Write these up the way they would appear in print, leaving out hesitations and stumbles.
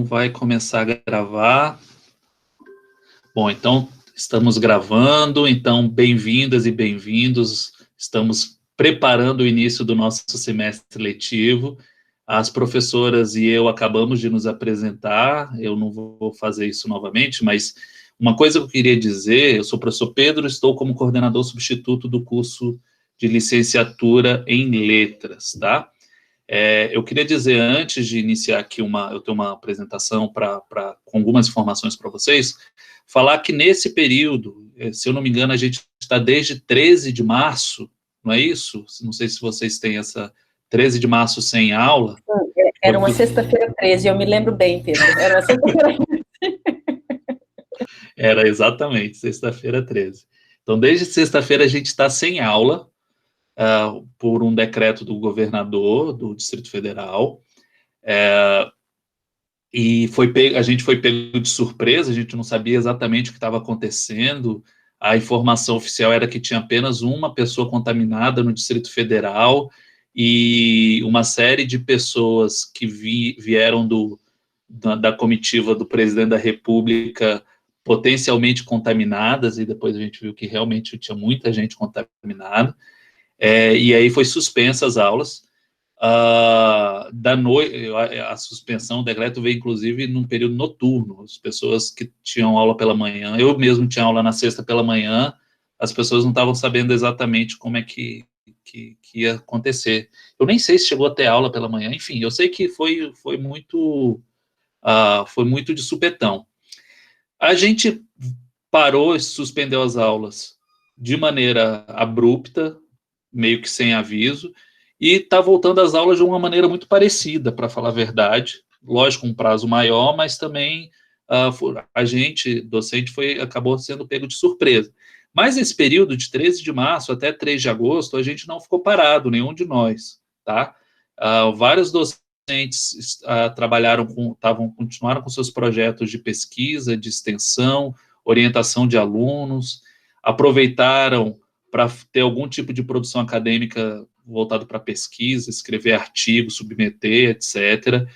vai começar a gravar. Bom, então estamos gravando, então bem-vindas e bem-vindos. Estamos preparando o início do nosso semestre letivo. As professoras e eu acabamos de nos apresentar, eu não vou fazer isso novamente, mas uma coisa que eu queria dizer, eu sou o professor Pedro, estou como coordenador substituto do curso de licenciatura em letras, tá? Eu queria dizer, antes de iniciar aqui eu tenho uma apresentação com algumas informações para vocês, falar que nesse período, se eu não me engano, a gente está desde 13 de março, não é isso? Não sei se vocês têm essa 13 de março sem aula. Era uma sexta-feira 13, eu me lembro bem, Pedro. Era uma sexta-feira 13. Era exatamente, sexta-feira 13. Então, desde sexta-feira a gente está sem aula, por um decreto do governador do Distrito Federal, e a gente foi pego de surpresa, a gente não sabia exatamente o que estava acontecendo. A informação oficial era que tinha apenas uma pessoa contaminada no Distrito Federal e uma série de pessoas que vieram da comitiva do presidente da República potencialmente contaminadas, e depois a gente viu que realmente tinha muita gente contaminada. E aí foi suspensa as aulas. A suspensão, o decreto veio inclusive num período noturno, as pessoas que tinham aula pela manhã, eu mesmo tinha aula na sexta pela manhã, as pessoas não estavam sabendo exatamente como é que ia acontecer. Eu nem sei se chegou a ter aula pela manhã, enfim, eu sei que foi muito de supetão. A gente parou e suspendeu as aulas de maneira abrupta, meio que sem aviso, e está voltando às aulas de uma maneira muito parecida, para falar a verdade. Lógico, um prazo maior, mas também a gente, docente, acabou sendo pego de surpresa. Mas esse período de 13 de março até 3 de agosto, a gente não ficou parado, nenhum de nós, tá? Vários docentes continuaram com seus projetos de pesquisa, de extensão, orientação de alunos, aproveitaram para ter algum tipo de produção acadêmica voltado para pesquisa, escrever artigos, submeter, etc.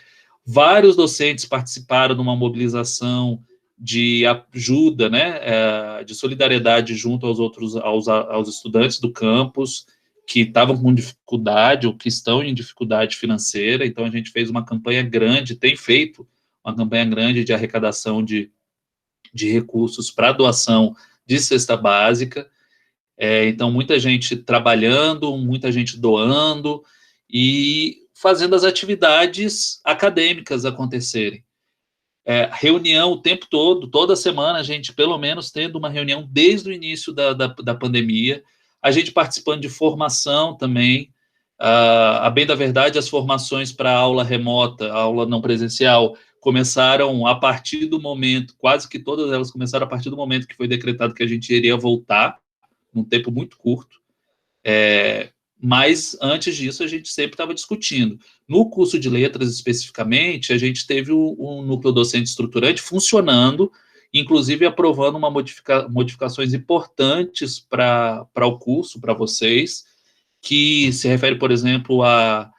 Vários docentes participaram de uma mobilização de ajuda, né, de solidariedade junto aos estudantes do campus que estavam com dificuldade ou que estão em dificuldade financeira. Então, a gente fez uma campanha grande, tem feito uma campanha grande de arrecadação de recursos para doação de cesta básica. Então, muita gente trabalhando, muita gente doando e fazendo as atividades acadêmicas acontecerem. Reunião o tempo todo, toda semana, a gente pelo menos tendo uma reunião desde o início da pandemia, a gente participando de formação também. A bem da verdade, as formações para aula remota, aula não presencial, começaram a partir do momento, quase que todas elas começaram a partir do momento que foi decretado que a gente iria voltar, num tempo muito curto, mas antes disso a gente sempre estava discutindo. No curso de letras, especificamente, a gente teve um núcleo docente estruturante funcionando, inclusive aprovando modificações importantes para o curso, para vocês, que se refere, por exemplo, a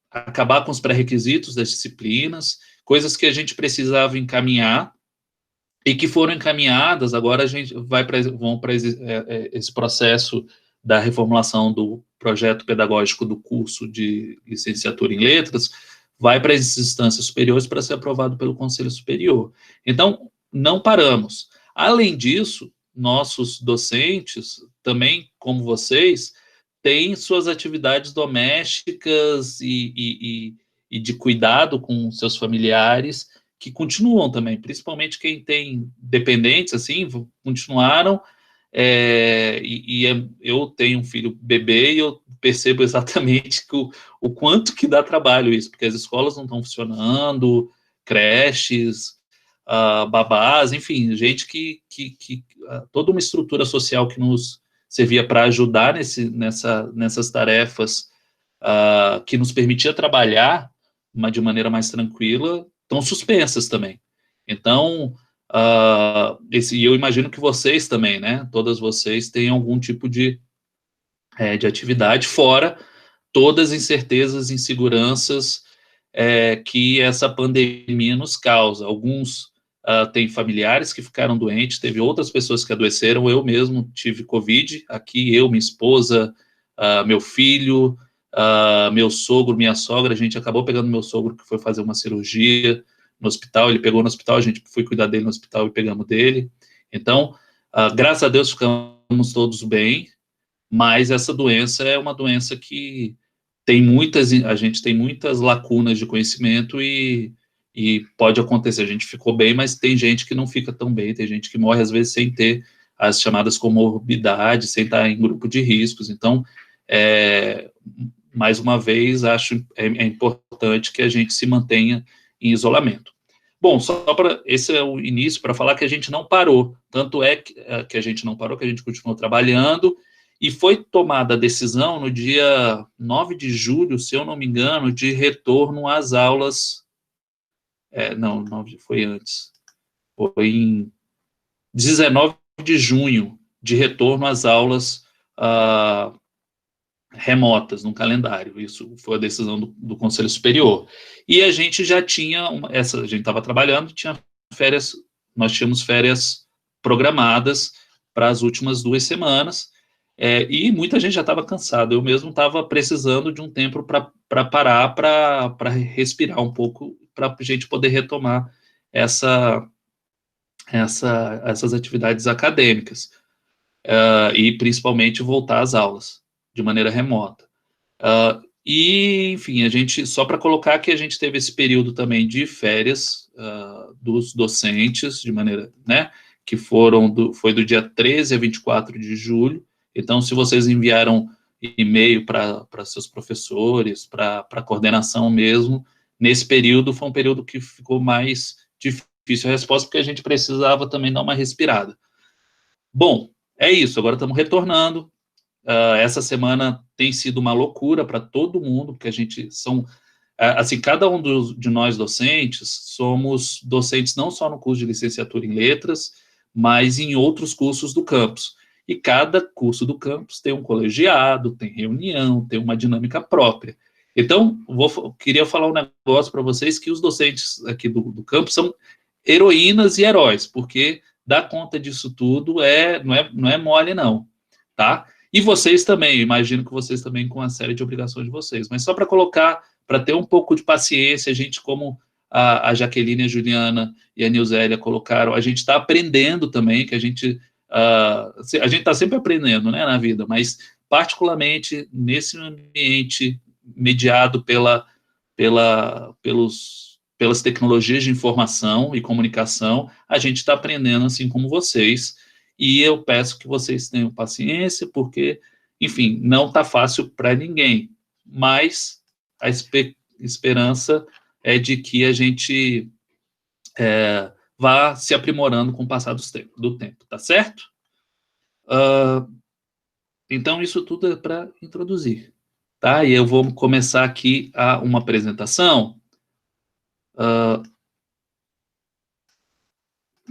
acabar com os pré-requisitos das disciplinas, coisas que a gente precisava encaminhar, e que foram encaminhadas. Agora a gente vão para esse processo da reformulação do projeto pedagógico do curso de licenciatura em letras, vai para as instâncias superiores para ser aprovado pelo Conselho Superior. Então, não paramos. Além disso, nossos docentes, também como vocês, têm suas atividades domésticas e de cuidado com seus familiares, que continuam também, principalmente quem tem dependentes, assim, continuaram, eu tenho um filho bebê e eu percebo exatamente o quanto que dá trabalho isso, porque as escolas não estão funcionando, creches, babás, enfim, gente toda uma estrutura social que nos servia para ajudar nessas tarefas, que nos permitia trabalhar de maneira mais tranquila, estão suspensas também. Então, eu imagino que vocês também, né? Todas vocês têm algum tipo de atividade, fora todas as incertezas, inseguranças que essa pandemia nos causa. Alguns têm familiares que ficaram doentes, teve outras pessoas que adoeceram, eu mesmo tive Covid, aqui eu, minha esposa, meu filho, meu sogro, minha sogra, a gente acabou pegando meu sogro que foi fazer uma cirurgia no hospital, ele pegou no hospital, a gente foi cuidar dele no hospital e pegamos dele. Então, graças a Deus ficamos todos bem, mas essa doença é uma doença que a gente tem muitas lacunas de conhecimento e pode acontecer, a gente ficou bem, mas tem gente que não fica tão bem, tem gente que morre às vezes sem ter as chamadas comorbidades, sem estar em grupo de riscos. Então, mais uma vez, acho importante que a gente se mantenha em isolamento. Bom, esse é o início para falar que a gente não parou, tanto é que a gente não parou, que a gente continuou trabalhando, e foi tomada a decisão no dia 9 de julho, se eu não me engano, de retorno às aulas, não, 9 foi antes, foi em 19 de junho, de retorno às aulas remotas no calendário. Isso foi a decisão do Conselho Superior. E a gente já tinha, a gente estava trabalhando, nós tínhamos férias programadas para as últimas 2 semanas, e muita gente já estava cansada. Eu mesmo estava precisando de um tempo para parar, para respirar um pouco, para a gente poder retomar essas atividades acadêmicas, e principalmente voltar às aulas de maneira remota. E, enfim, só para colocar que a gente teve esse período também de férias dos docentes, de maneira, né, que foi do dia 13 a 24 de julho. Então, se vocês enviaram e-mail para seus professores, para a coordenação mesmo, nesse período foi um período que ficou mais difícil a resposta, porque a gente precisava também dar uma respirada. Bom, é isso, agora estamos retornando. Essa semana tem sido uma loucura para todo mundo, porque assim, cada um de nós docentes, somos docentes não só no curso de licenciatura em letras, mas em outros cursos do campus. E cada curso do campus tem um colegiado, tem reunião, tem uma dinâmica própria. Então, queria falar um negócio para vocês, que os docentes aqui do campus são heroínas e heróis, porque dar conta disso tudo não é mole, não, tá? E vocês também, imagino que vocês também com uma série de obrigações de vocês, mas só para colocar, para ter um pouco de paciência, a gente, como a Jaqueline, a Juliana e a Nilzélia colocaram, a gente está aprendendo também, que a gente está sempre aprendendo, né, na vida, mas particularmente nesse ambiente mediado pelas tecnologias de informação e comunicação, a gente está aprendendo assim como vocês, e eu peço que vocês tenham paciência, porque, enfim, não está fácil para ninguém, mas a esperança é de que a gente vá se aprimorando com o passar do tempo, tá certo? Então, isso tudo é para introduzir, tá? E eu vou começar aqui uma apresentação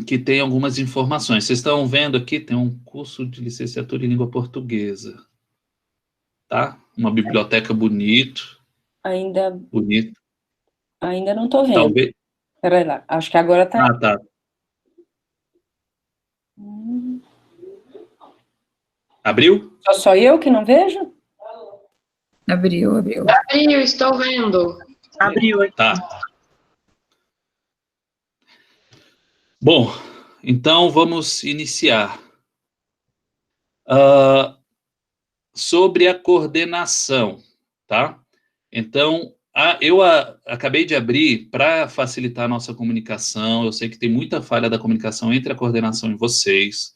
que tem algumas informações. Vocês estão vendo aqui, tem um curso de licenciatura em língua portuguesa, tá? Uma biblioteca bonito. Bonito. Ainda não estou vendo. Talvez. Peraí lá, acho que agora está. Tá. Abriu? Só eu que não vejo? Abriu, estou vendo. Abriu aqui. Tá. Bom, então vamos iniciar. Sobre a coordenação, tá? Então, eu acabei de abrir para facilitar a nossa comunicação. Eu sei que tem muita falha da comunicação entre a coordenação e vocês.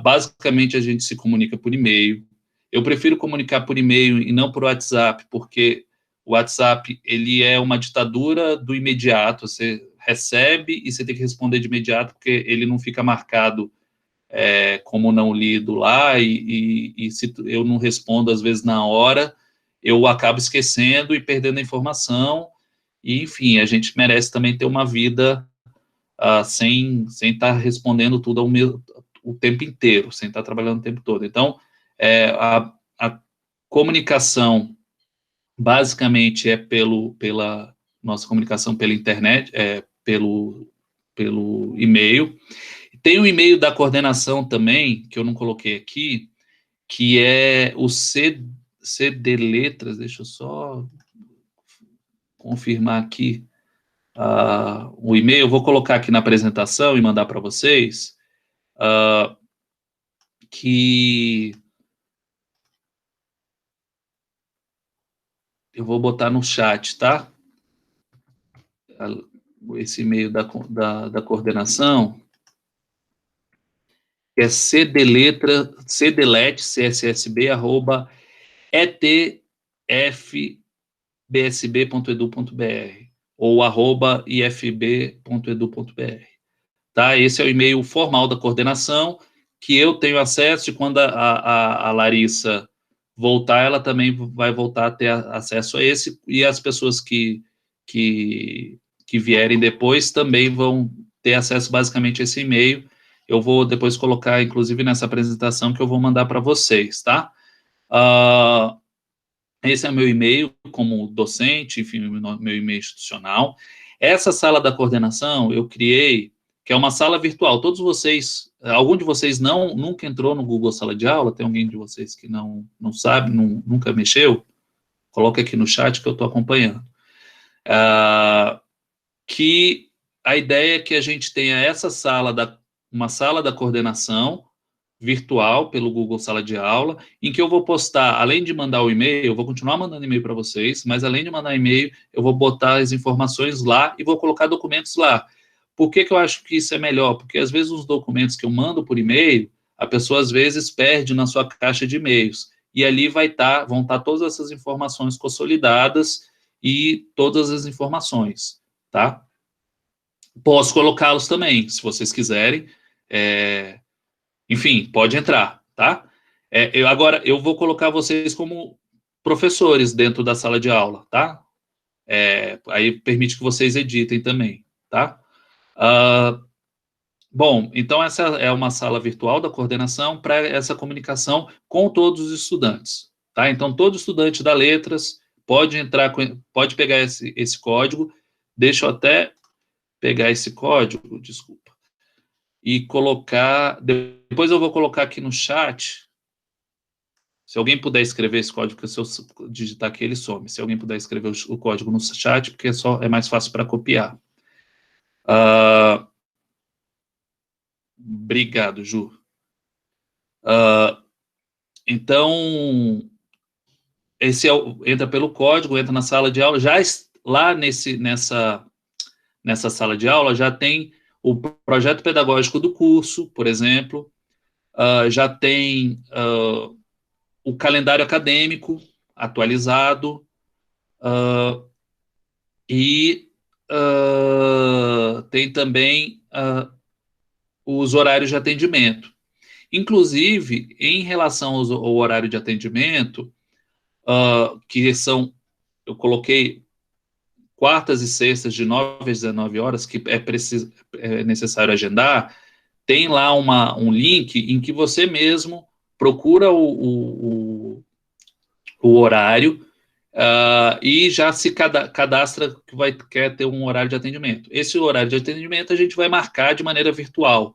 Basicamente, a gente se comunica por e-mail. Eu prefiro comunicar por e-mail e não por WhatsApp, porque o WhatsApp, ele é uma ditadura do imediato. Você recebe e você tem que responder de imediato, porque ele não fica marcado como não lido lá, e se eu não respondo, às vezes, na hora, eu acabo esquecendo e perdendo a informação, e, enfim, a gente merece também ter uma vida sem estar respondendo tudo o tempo inteiro, sem estar trabalhando o tempo todo. Então, a comunicação, basicamente, é pela nossa comunicação pela internet, pelo e-mail. Tem o e-mail da coordenação também, que eu não coloquei aqui, que é o CD Letras, deixa eu só confirmar aqui o e-mail, eu vou colocar aqui na apresentação e mandar para vocês, que eu vou botar no chat, tá? Esse e-mail da coordenação, que é cdletras@etfbsb.edu.br ou @ifb.edu.br, tá? Esse é o e-mail formal da coordenação, que eu tenho acesso, e quando a Larissa voltar, ela também vai voltar a ter acesso a esse, e as pessoas que vierem depois também vão ter acesso basicamente a esse e-mail. Eu vou depois colocar, inclusive, nessa apresentação que eu vou mandar para vocês, tá? Esse é o meu e-mail como docente, enfim, meu e-mail institucional. Essa sala da coordenação eu criei, que é uma sala virtual. Todos vocês, algum de vocês nunca entrou no Google Sala de Aula? Tem alguém de vocês que não sabe, nunca mexeu? Coloca aqui no chat que eu estou acompanhando. Que a ideia é que a gente tenha uma sala da coordenação virtual pelo Google Sala de Aula, em que eu vou postar, além de mandar o e-mail, eu vou continuar mandando e-mail para vocês, mas além de mandar e-mail, eu vou botar as informações lá e vou colocar documentos lá. Por que eu acho que isso é melhor? Porque às vezes os documentos que eu mando por e-mail, a pessoa às vezes perde na sua caixa de e-mails, e ali vão estar todas essas informações consolidadas e todas as informações, tá? Posso colocá-los também, se vocês quiserem. Enfim, pode entrar, tá? Agora, eu vou colocar vocês como professores dentro da sala de aula, tá? Aí permite que vocês editem também, tá? Bom, então essa é uma sala virtual da coordenação para essa comunicação com todos os estudantes, tá? Então, todo estudante da Letras pode entrar, pode pegar esse código. Deixa eu até pegar esse código, desculpa, e colocar, depois eu vou colocar aqui no chat, se alguém puder escrever esse código, porque se eu digitar aqui ele some, se alguém puder escrever o código no chat, porque é mais fácil para copiar. Obrigado, Ju. Então, entra pelo código, entra na sala de aula, já lá nessa sala de aula já tem o projeto pedagógico do curso, por exemplo, já tem o calendário acadêmico atualizado, e tem também os horários de atendimento. Inclusive, em relação ao horário de atendimento, que eu coloquei quartas e sextas de 9 às 19 horas, que é necessário agendar, tem lá um link em que você mesmo procura o horário e já se cadastra que quer ter um horário de atendimento. Esse horário de atendimento a gente vai marcar de maneira virtual,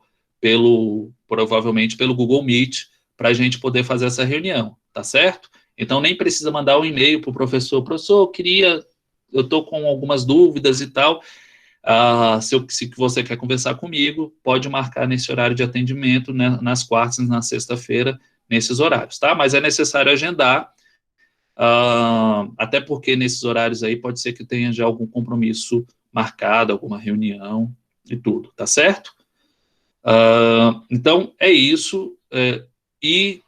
provavelmente pelo Google Meet, para a gente poder fazer essa reunião, tá certo? Então, nem precisa mandar um e-mail para o professor, eu estou com algumas dúvidas e tal, se você quer conversar comigo, pode marcar nesse horário de atendimento, né, nas quartas e na sexta-feira, nesses horários, tá? Mas é necessário agendar, até porque nesses horários aí pode ser que tenha já algum compromisso marcado, alguma reunião e tudo, tá certo? Então, é isso, e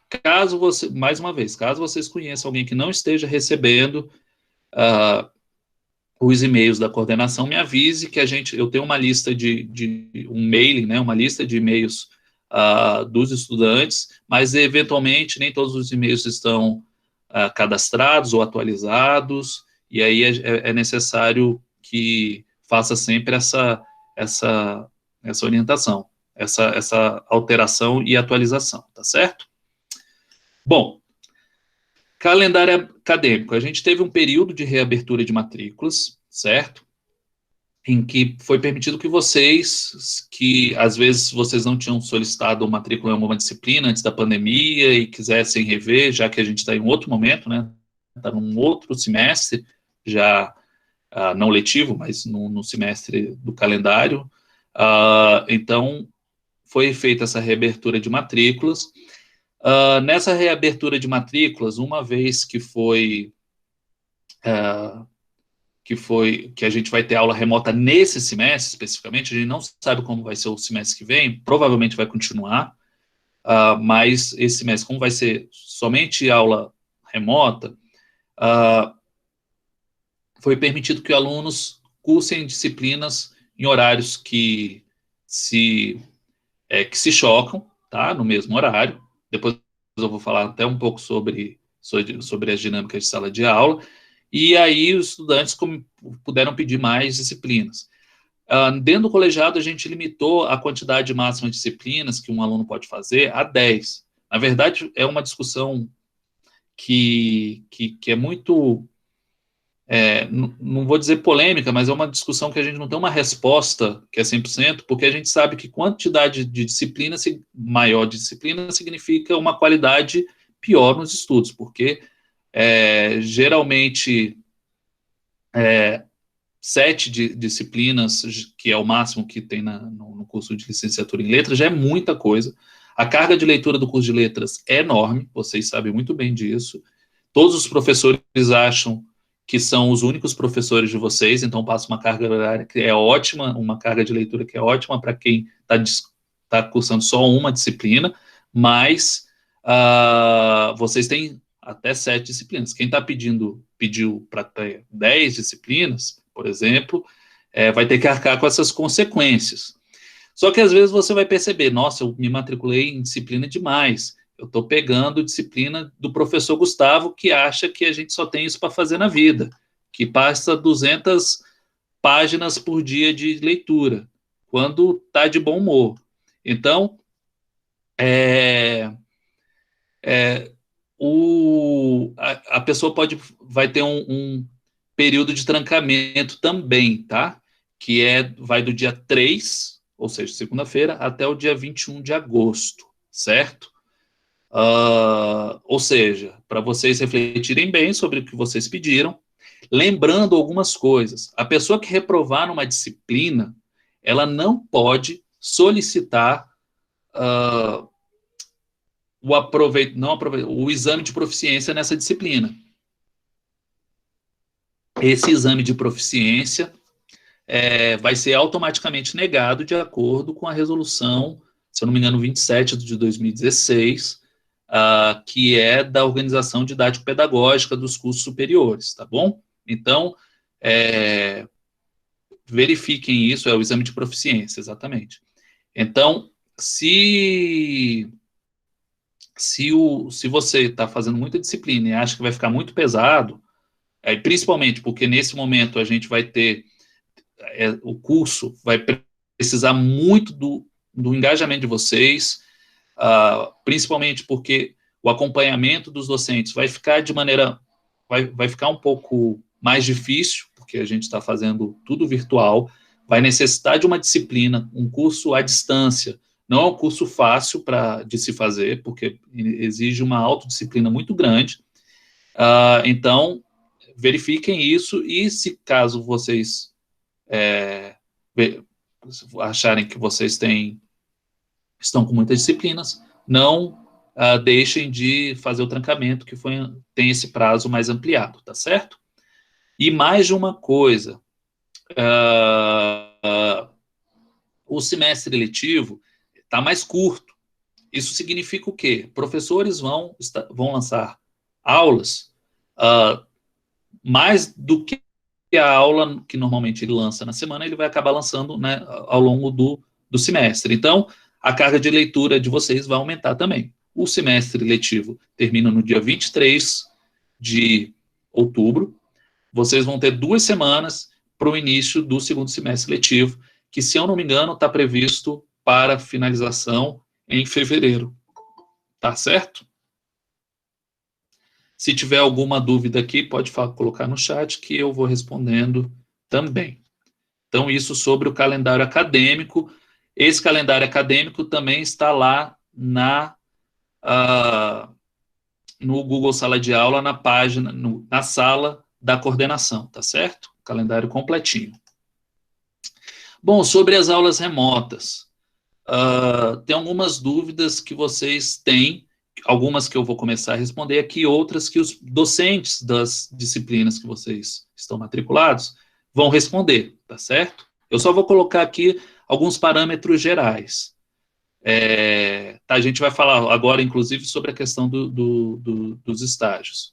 mais uma vez, caso vocês conheçam alguém que não esteja recebendo os e-mails da coordenação, me avise que eu tenho uma lista um mailing, né, uma lista de e-mails dos estudantes, mas eventualmente nem todos os e-mails estão cadastrados ou atualizados, e aí é necessário que faça sempre essa orientação, essa alteração e atualização, tá certo? Bom, calendário acadêmico. A gente teve um período de reabertura de matrículas, certo? em que foi permitido que vocês, que às vezes vocês não tinham solicitado matrícula em alguma disciplina antes da pandemia e quisessem rever, já que a gente está em outro momento, né? Está num outro semestre, já não letivo, mas no semestre do calendário. Então, foi feita essa reabertura de matrículas. Nessa reabertura de matrículas, uma vez que a gente vai ter aula remota nesse semestre, especificamente, a gente não sabe como vai ser o semestre que vem, provavelmente vai continuar, mas esse semestre, como vai ser somente aula remota, foi permitido que alunos cursem disciplinas em horários que se chocam, tá, no mesmo horário. Depois eu vou falar até um pouco sobre as dinâmicas de sala de aula, e aí os estudantes puderam pedir mais disciplinas. Dentro do colegiado, a gente limitou a quantidade máxima de disciplinas que um aluno pode fazer a 10. Na verdade, é uma discussão que é muito, não vou dizer polêmica, mas é uma discussão que a gente não tem uma resposta que é 100%, porque a gente sabe que quantidade de disciplina, maior de disciplina, significa uma qualidade pior nos estudos, porque geralmente 7 disciplinas, que é o máximo que tem no curso de licenciatura em letras, já é muita coisa. A carga de leitura do curso de letras é enorme, vocês sabem muito bem disso. Todos os professores acham que são os únicos professores de vocês, então passa uma carga horária que é ótima, uma carga de leitura que é ótima para quem está cursando só uma disciplina, mas vocês têm até 7 disciplinas. Quem pediu para ter 10 disciplinas, por exemplo, vai ter que arcar com essas consequências. Só que às vezes você vai perceber, nossa, eu me matriculei em disciplina demais, eu estou pegando disciplina do professor Gustavo, que acha que a gente só tem isso para fazer na vida, que passa 200 páginas por dia de leitura, quando está de bom humor. Então, a pessoa vai ter um período de trancamento também, tá? Que vai do dia 3, ou seja, segunda-feira, até o dia 21 de agosto, certo? Ou seja, para vocês refletirem bem sobre o que vocês pediram, lembrando algumas coisas. A pessoa que reprovar numa disciplina, ela não pode solicitar o exame de proficiência nessa disciplina. Esse exame de proficiência vai ser automaticamente negado de acordo com a resolução, se eu não me engano, 27 de 2016, que é da Organização Didático-Pedagógica dos Cursos Superiores, tá bom? Então, verifiquem isso, é o exame de proficiência, exatamente. Então, se você está fazendo muita disciplina e acha que vai ficar muito pesado, principalmente porque nesse momento a gente vai ter, o curso vai precisar muito do engajamento de vocês, principalmente porque o acompanhamento dos docentes vai ficar vai ficar um pouco mais difícil, porque a gente está fazendo tudo virtual, vai necessitar de uma disciplina, um curso à distância. Não é um curso fácil de se fazer, porque exige uma autodisciplina muito grande. Então, verifiquem isso, e se caso vocês acharem que vocês estão com muitas disciplinas, não deixem de fazer o trancamento, que tem esse prazo mais ampliado, tá certo? E mais de uma coisa, o semestre letivo está mais curto. Isso significa o quê? Professores vão lançar aulas mais do que a aula que normalmente ele lança na semana, ele vai acabar lançando, né, ao longo do semestre. Então, a carga de leitura de vocês vai aumentar também. O semestre letivo termina no dia 23 de outubro. Vocês vão ter 2 semanas para o início do segundo semestre letivo, que, se eu não me engano, está previsto para finalização em fevereiro. Tá certo? Se tiver alguma dúvida aqui, pode colocar no chat que eu vou respondendo também. Então, isso sobre o calendário acadêmico. Esse calendário acadêmico também está lá no Google Sala de Aula, na página, na sala da coordenação, tá certo? Calendário completinho. Bom, sobre as aulas remotas, tem algumas dúvidas que vocês têm, algumas que eu vou começar a responder aqui, outras que os docentes das disciplinas que vocês estão matriculados vão responder, tá certo? Eu só vou colocar aqui alguns parâmetros gerais. Tá, a gente vai falar agora, inclusive, sobre a questão dos estágios.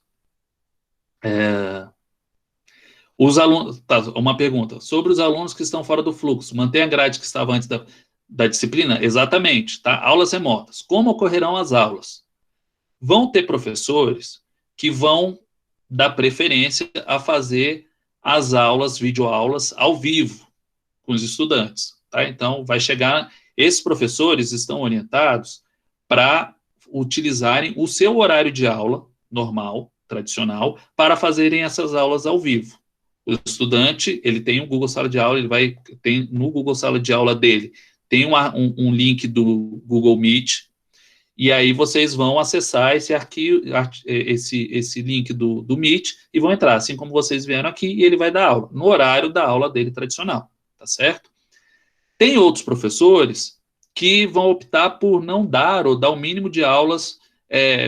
Os alunos, tá, uma pergunta, sobre os alunos que estão fora do fluxo, mantém a grade que estava antes da disciplina? Exatamente, tá? Aulas remotas. Como ocorrerão as aulas? Vão ter professores que vão dar preferência a fazer as aulas, videoaulas, ao vivo, com os estudantes, tá? Então, vai chegar, esses professores estão orientados para utilizarem o seu horário de aula normal, tradicional, para fazerem essas aulas ao vivo. O estudante, ele tem um Google Sala de Aula, tem no Google Sala de Aula dele, tem um link do Google Meet, e aí vocês vão acessar esse arquivo, esse link do Meet, e vão entrar, assim como vocês vieram aqui, e ele vai dar aula, no horário da aula dele tradicional, tá certo? Tem outros professores que vão optar por não dar, ou dar o mínimo de aulas,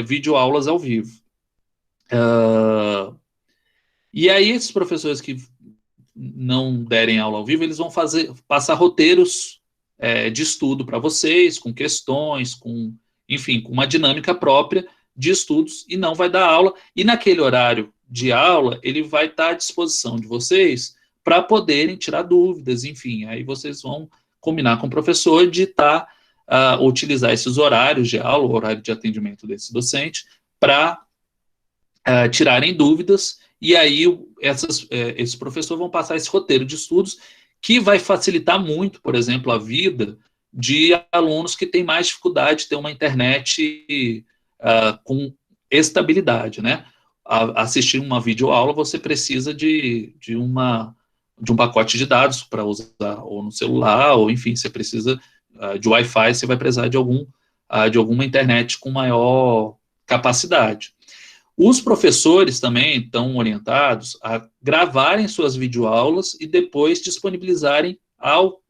videoaulas ao vivo. E aí, esses professores que não derem aula ao vivo, eles vão passar roteiros de estudo para vocês, com questões, enfim, com uma dinâmica própria de estudos, e não vai dar aula. E naquele horário de aula, ele vai estar à disposição de vocês para poderem tirar dúvidas, enfim. Aí vocês vão combinar com o professor de utilizar esses horários de aula, o horário de atendimento desse docente, para tirarem dúvidas. E aí, esses professores vão passar esse roteiro de estudos, que vai facilitar muito, por exemplo, a vida de alunos que têm mais dificuldade de ter uma internet com estabilidade, né? Assistir uma videoaula, você precisa de um pacote de dados para usar ou no celular, ou enfim, você precisa de Wi-Fi, você vai precisar de alguma internet com maior capacidade. Os professores também estão orientados a gravarem suas videoaulas e depois disponibilizarem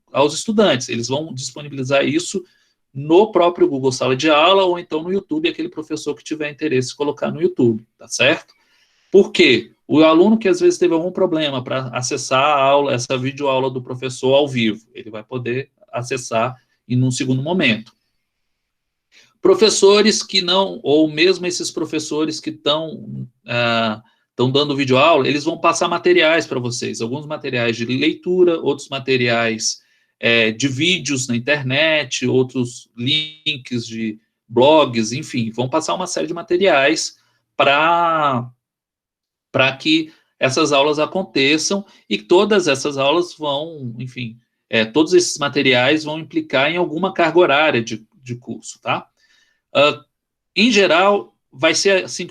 aos estudantes. Eles vão disponibilizar isso no próprio Google Sala de Aula, ou então no YouTube, aquele professor que tiver interesse em colocar no YouTube, tá certo? Por quê? O aluno que às vezes teve algum problema para acessar a aula, essa videoaula do professor ao vivo, ele vai poder acessar em um segundo momento. Professores que não, ou mesmo esses professores que estão dando videoaula, eles vão passar materiais para vocês, alguns materiais de leitura, outros materiais de vídeos na internet, outros links de blogs, enfim, vão passar uma série de materiais para que essas aulas aconteçam, e todas essas aulas vão, enfim, todos esses materiais vão implicar em alguma carga horária de curso, tá? Em geral, vai ser assim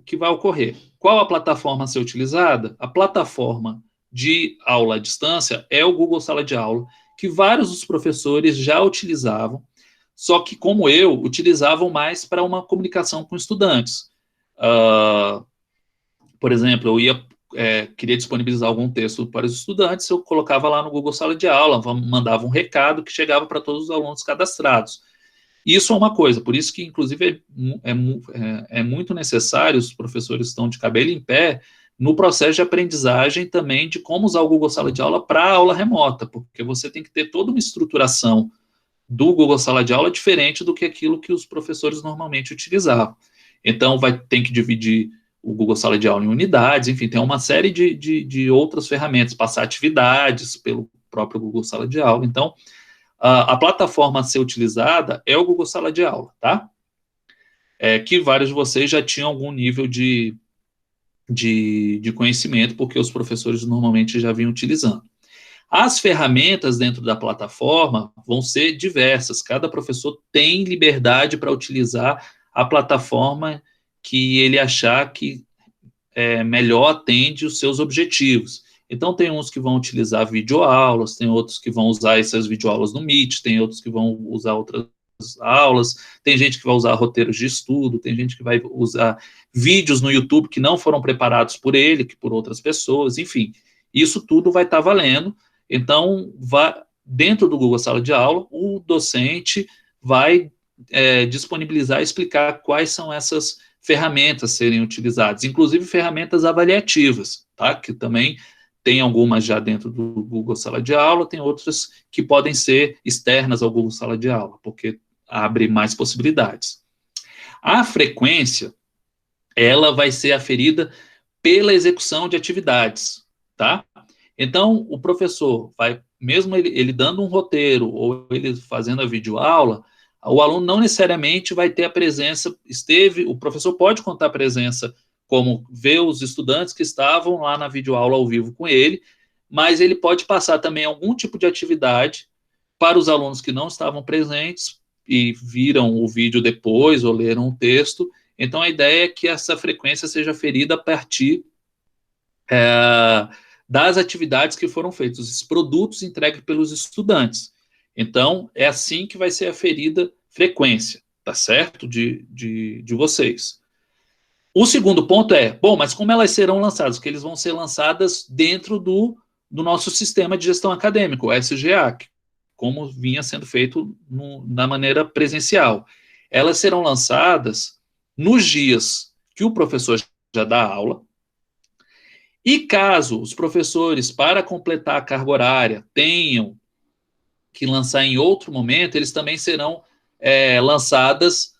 que vai ocorrer. Qual a plataforma a ser utilizada? A plataforma de aula à distância é o Google Sala de Aula, que vários dos professores já utilizavam, só que, como eu, utilizavam mais para uma comunicação com estudantes. Por exemplo, eu queria disponibilizar algum texto para os estudantes, eu colocava lá no Google Sala de Aula, mandava um recado que chegava para todos os alunos cadastrados. Isso é uma coisa, por isso que, inclusive, é muito necessário, os professores estão de cabelo em pé, no processo de aprendizagem também de como usar o Google Sala de Aula para a aula remota, porque você tem que ter toda uma estruturação do Google Sala de Aula diferente do que aquilo que os professores normalmente utilizavam. Então, tem que dividir o Google Sala de Aula em unidades, enfim, tem uma série de outras ferramentas, passar atividades pelo próprio Google Sala de Aula. Então, a plataforma a ser utilizada é o Google Sala de Aula, tá? Que vários de vocês já tinham algum nível de conhecimento, porque os professores normalmente já vinham utilizando. As ferramentas dentro da plataforma vão ser diversas, cada professor tem liberdade para utilizar a plataforma que ele achar que melhor atende os seus objetivos. Então, tem uns que vão utilizar videoaulas, tem outros que vão usar essas videoaulas no Meet, tem outros que vão usar outras aulas, tem gente que vai usar roteiros de estudo, tem gente que vai usar vídeos no YouTube que não foram preparados por ele, que por outras pessoas, enfim. Isso tudo vai estar valendo. Então, dentro do Google Sala de Aula, o docente vai disponibilizar e explicar quais são essas ferramentas a serem utilizadas, inclusive ferramentas avaliativas, tá? Que também tem algumas já dentro do Google Sala de Aula, tem outras que podem ser externas ao Google Sala de Aula, porque abre mais possibilidades. A frequência, ela vai ser aferida pela execução de atividades, tá? Então, o professor vai, mesmo ele dando um roteiro, ou ele fazendo a videoaula, o aluno não necessariamente vai ter a presença, o professor pode contar a presença, como ver os estudantes que estavam lá na videoaula ao vivo com ele, mas ele pode passar também algum tipo de atividade para os alunos que não estavam presentes e viram o vídeo depois ou leram o texto. Então, a ideia é que essa frequência seja aferida a partir das atividades que foram feitas, os produtos entregues pelos estudantes. Então, é assim que vai ser aferida frequência, tá certo? De vocês. O segundo ponto bom, mas como elas serão lançadas? Porque eles vão ser lançadas dentro do nosso sistema de gestão acadêmica, o SGA, como vinha sendo feito na maneira presencial. Elas serão lançadas nos dias que o professor já dá aula, e caso os professores, para completar a carga horária, tenham que lançar em outro momento, eles também serão lançadas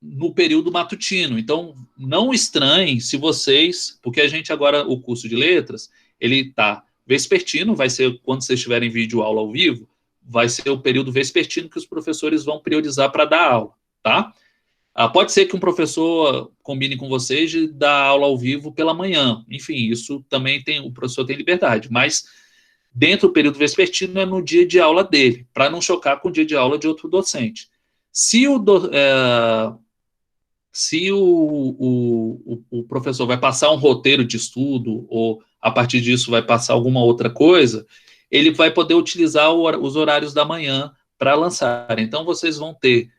no período matutino. Então, não estranhem se vocês, porque a gente agora, o curso de letras, ele está vespertino, vai ser quando vocês tiverem vídeo aula ao vivo, vai ser o período vespertino que os professores vão priorizar para dar aula, tá? Pode ser que um professor combine com vocês de dar aula ao vivo pela manhã, enfim, isso também o professor tem liberdade, mas dentro do período vespertino é no dia de aula dele, para não chocar com o dia de aula de outro docente. Se o professor vai passar um roteiro de estudo, ou a partir disso vai passar alguma outra coisa, ele vai poder utilizar os horários da manhã para lançar. Então, vocês vão ter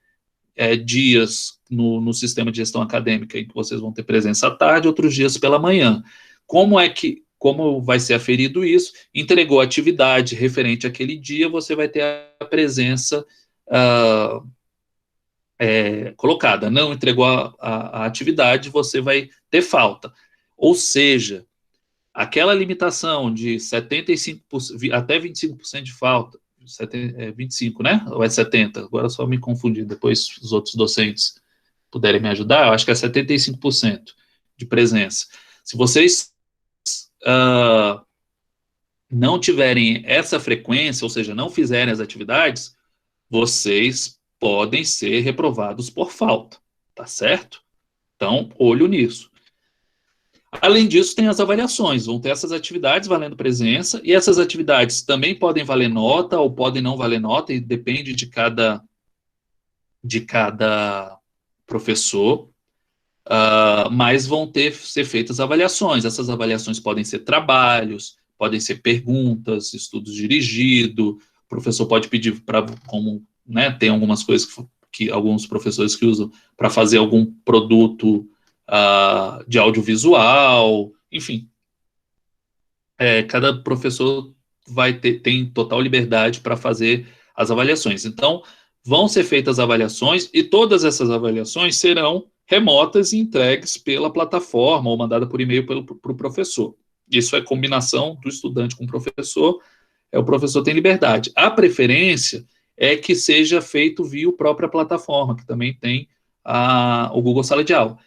dias no sistema de gestão acadêmica em que vocês vão ter presença à tarde, outros dias pela manhã. Como vai ser aferido isso? Entregou a atividade referente àquele dia, você vai ter a presença colocada. Não entregou a atividade, você vai ter falta. Ou seja, aquela limitação de 75%, até 25% de falta, 25, né? Ou é 70? Agora só me confundi, depois os outros docentes puderem me ajudar, eu acho que é 75% de presença. Se vocês não tiverem essa frequência, ou seja, não fizerem as atividades, vocês podem ser reprovados por falta, tá certo? Então, olho nisso. Além disso, tem as avaliações, vão ter essas atividades valendo presença, e essas atividades também podem valer nota, ou podem não valer nota, e depende de cada professor, mas vão ser feitas avaliações. Essas avaliações podem ser trabalhos, podem ser perguntas, estudos dirigidos, o professor pode pedir tem algumas coisas que alguns professores que usam para fazer algum produto de audiovisual, enfim. Cada professor tem total liberdade para fazer as avaliações. Então, vão ser feitas avaliações, e todas essas avaliações serão remotas e entregues pela plataforma, ou mandada por e-mail para o professor. Isso é combinação do estudante com o professor, o professor tem liberdade. A preferência é que seja feito via própria plataforma, que também tem o Google Sala de Aula.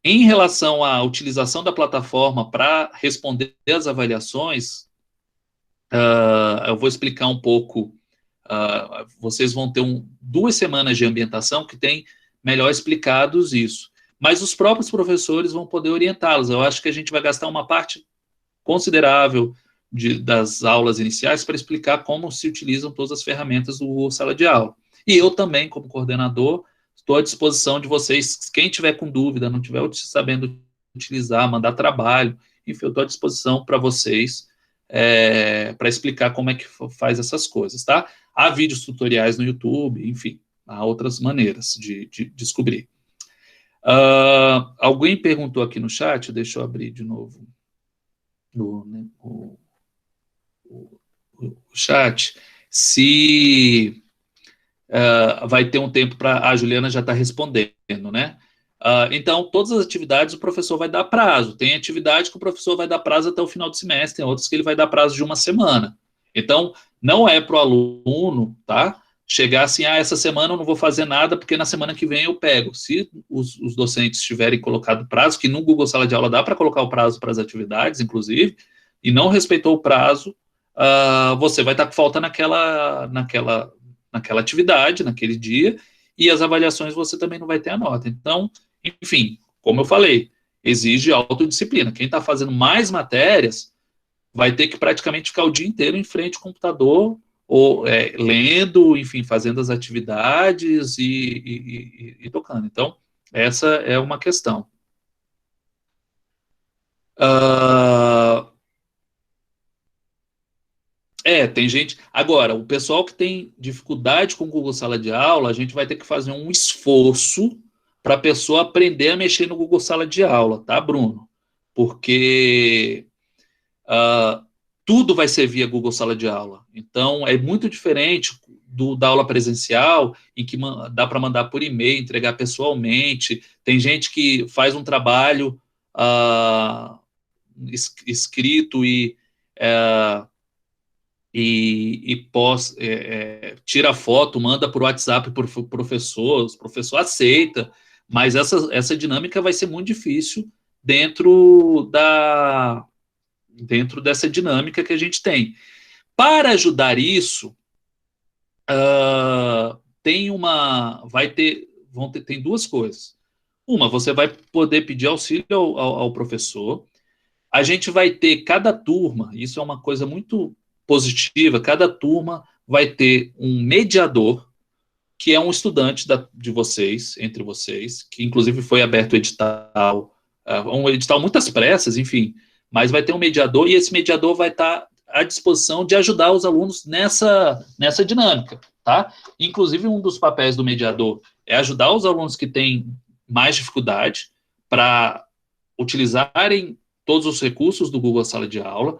Em relação à utilização da plataforma para responder às avaliações, eu vou explicar um pouco. Vocês vão ter 2 semanas de ambientação que tem melhor explicados isso. Mas os próprios professores vão poder orientá-los. Eu acho que a gente vai gastar uma parte considerável das aulas iniciais para explicar como se utilizam todas as ferramentas do Google Sala de Aula. E eu também, como coordenador, estou à disposição de vocês. Quem tiver com dúvida, não tiver sabendo utilizar, mandar trabalho, enfim, eu estou à disposição para vocês, para explicar como é que faz essas coisas, tá? Há vídeos tutoriais no YouTube, enfim, há outras maneiras de descobrir. Alguém perguntou aqui no chat, deixa eu abrir de novo o chat, se vai ter um tempo para... A Juliana já está respondendo, né? Então, todas as atividades o professor vai dar prazo. Tem atividade que o professor vai dar prazo até o final do semestre, tem outras que ele vai dar prazo de 1 semana. Então, não é para o aluno, tá? Chegar assim, essa semana eu não vou fazer nada, porque na semana que vem eu pego. Se os docentes tiverem colocado prazo, que no Google Sala de Aula dá para colocar o prazo para as atividades, inclusive, e não respeitou o prazo, você vai estar com falta naquela atividade, naquele dia, e as avaliações você também não vai ter a nota. Então, enfim, como eu falei, exige autodisciplina. Quem está fazendo mais matérias vai ter que praticamente ficar o dia inteiro em frente ao computador, ou lendo, enfim, fazendo as atividades e tocando. Então, essa é uma questão. Tem gente... Agora, o pessoal que tem dificuldade com o Google Sala de Aula, a gente vai ter que fazer um esforço para a pessoa aprender a mexer no Google Sala de Aula, tá, Bruno? Porque tudo vai ser via Google Sala de Aula. Então, é muito diferente da aula presencial, em que dá para mandar por e-mail, entregar pessoalmente. Tem gente que faz um trabalho escrito e tira foto, manda por WhatsApp para o professor aceita, mas essa dinâmica vai ser muito difícil dentro dessa dinâmica que a gente tem. Para ajudar isso, tem duas coisas. Uma, você vai poder pedir auxílio ao professor. A gente vai ter, cada turma, isso é uma coisa muito positiva, cada turma vai ter um mediador, que é um estudante de vocês, entre vocês, que inclusive foi aberto o edital, um edital muitas pressas, enfim, mas vai ter um mediador, e esse mediador vai estar à disposição de ajudar os alunos nessa dinâmica, tá? Inclusive, um dos papéis do mediador é ajudar os alunos que têm mais dificuldade para utilizarem todos os recursos do Google Sala de Aula,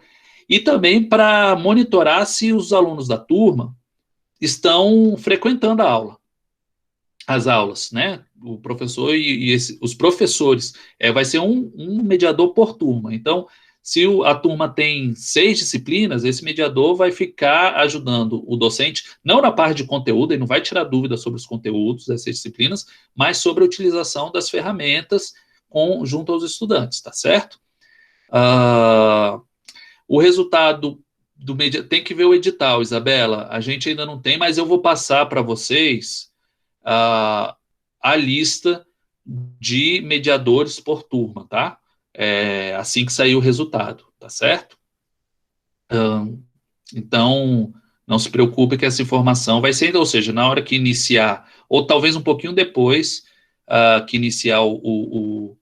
e também para monitorar se os alunos da turma estão frequentando as aulas, né? O professor os professores, vai ser um mediador por turma. Então, se a turma tem 6 disciplinas, esse mediador vai ficar ajudando o docente, não na parte de conteúdo, ele não vai tirar dúvidas sobre os conteúdos dessas disciplinas, mas sobre a utilização das ferramentas junto aos estudantes, tá certo? O resultado tem que ver o edital, Isabela, a gente ainda não tem, mas eu vou passar para vocês a lista de mediadores por turma, tá? Assim que sair o resultado, tá certo? Então, não se preocupe que essa informação vai ser, ou seja, na hora que iniciar, ou talvez um pouquinho depois que iniciar o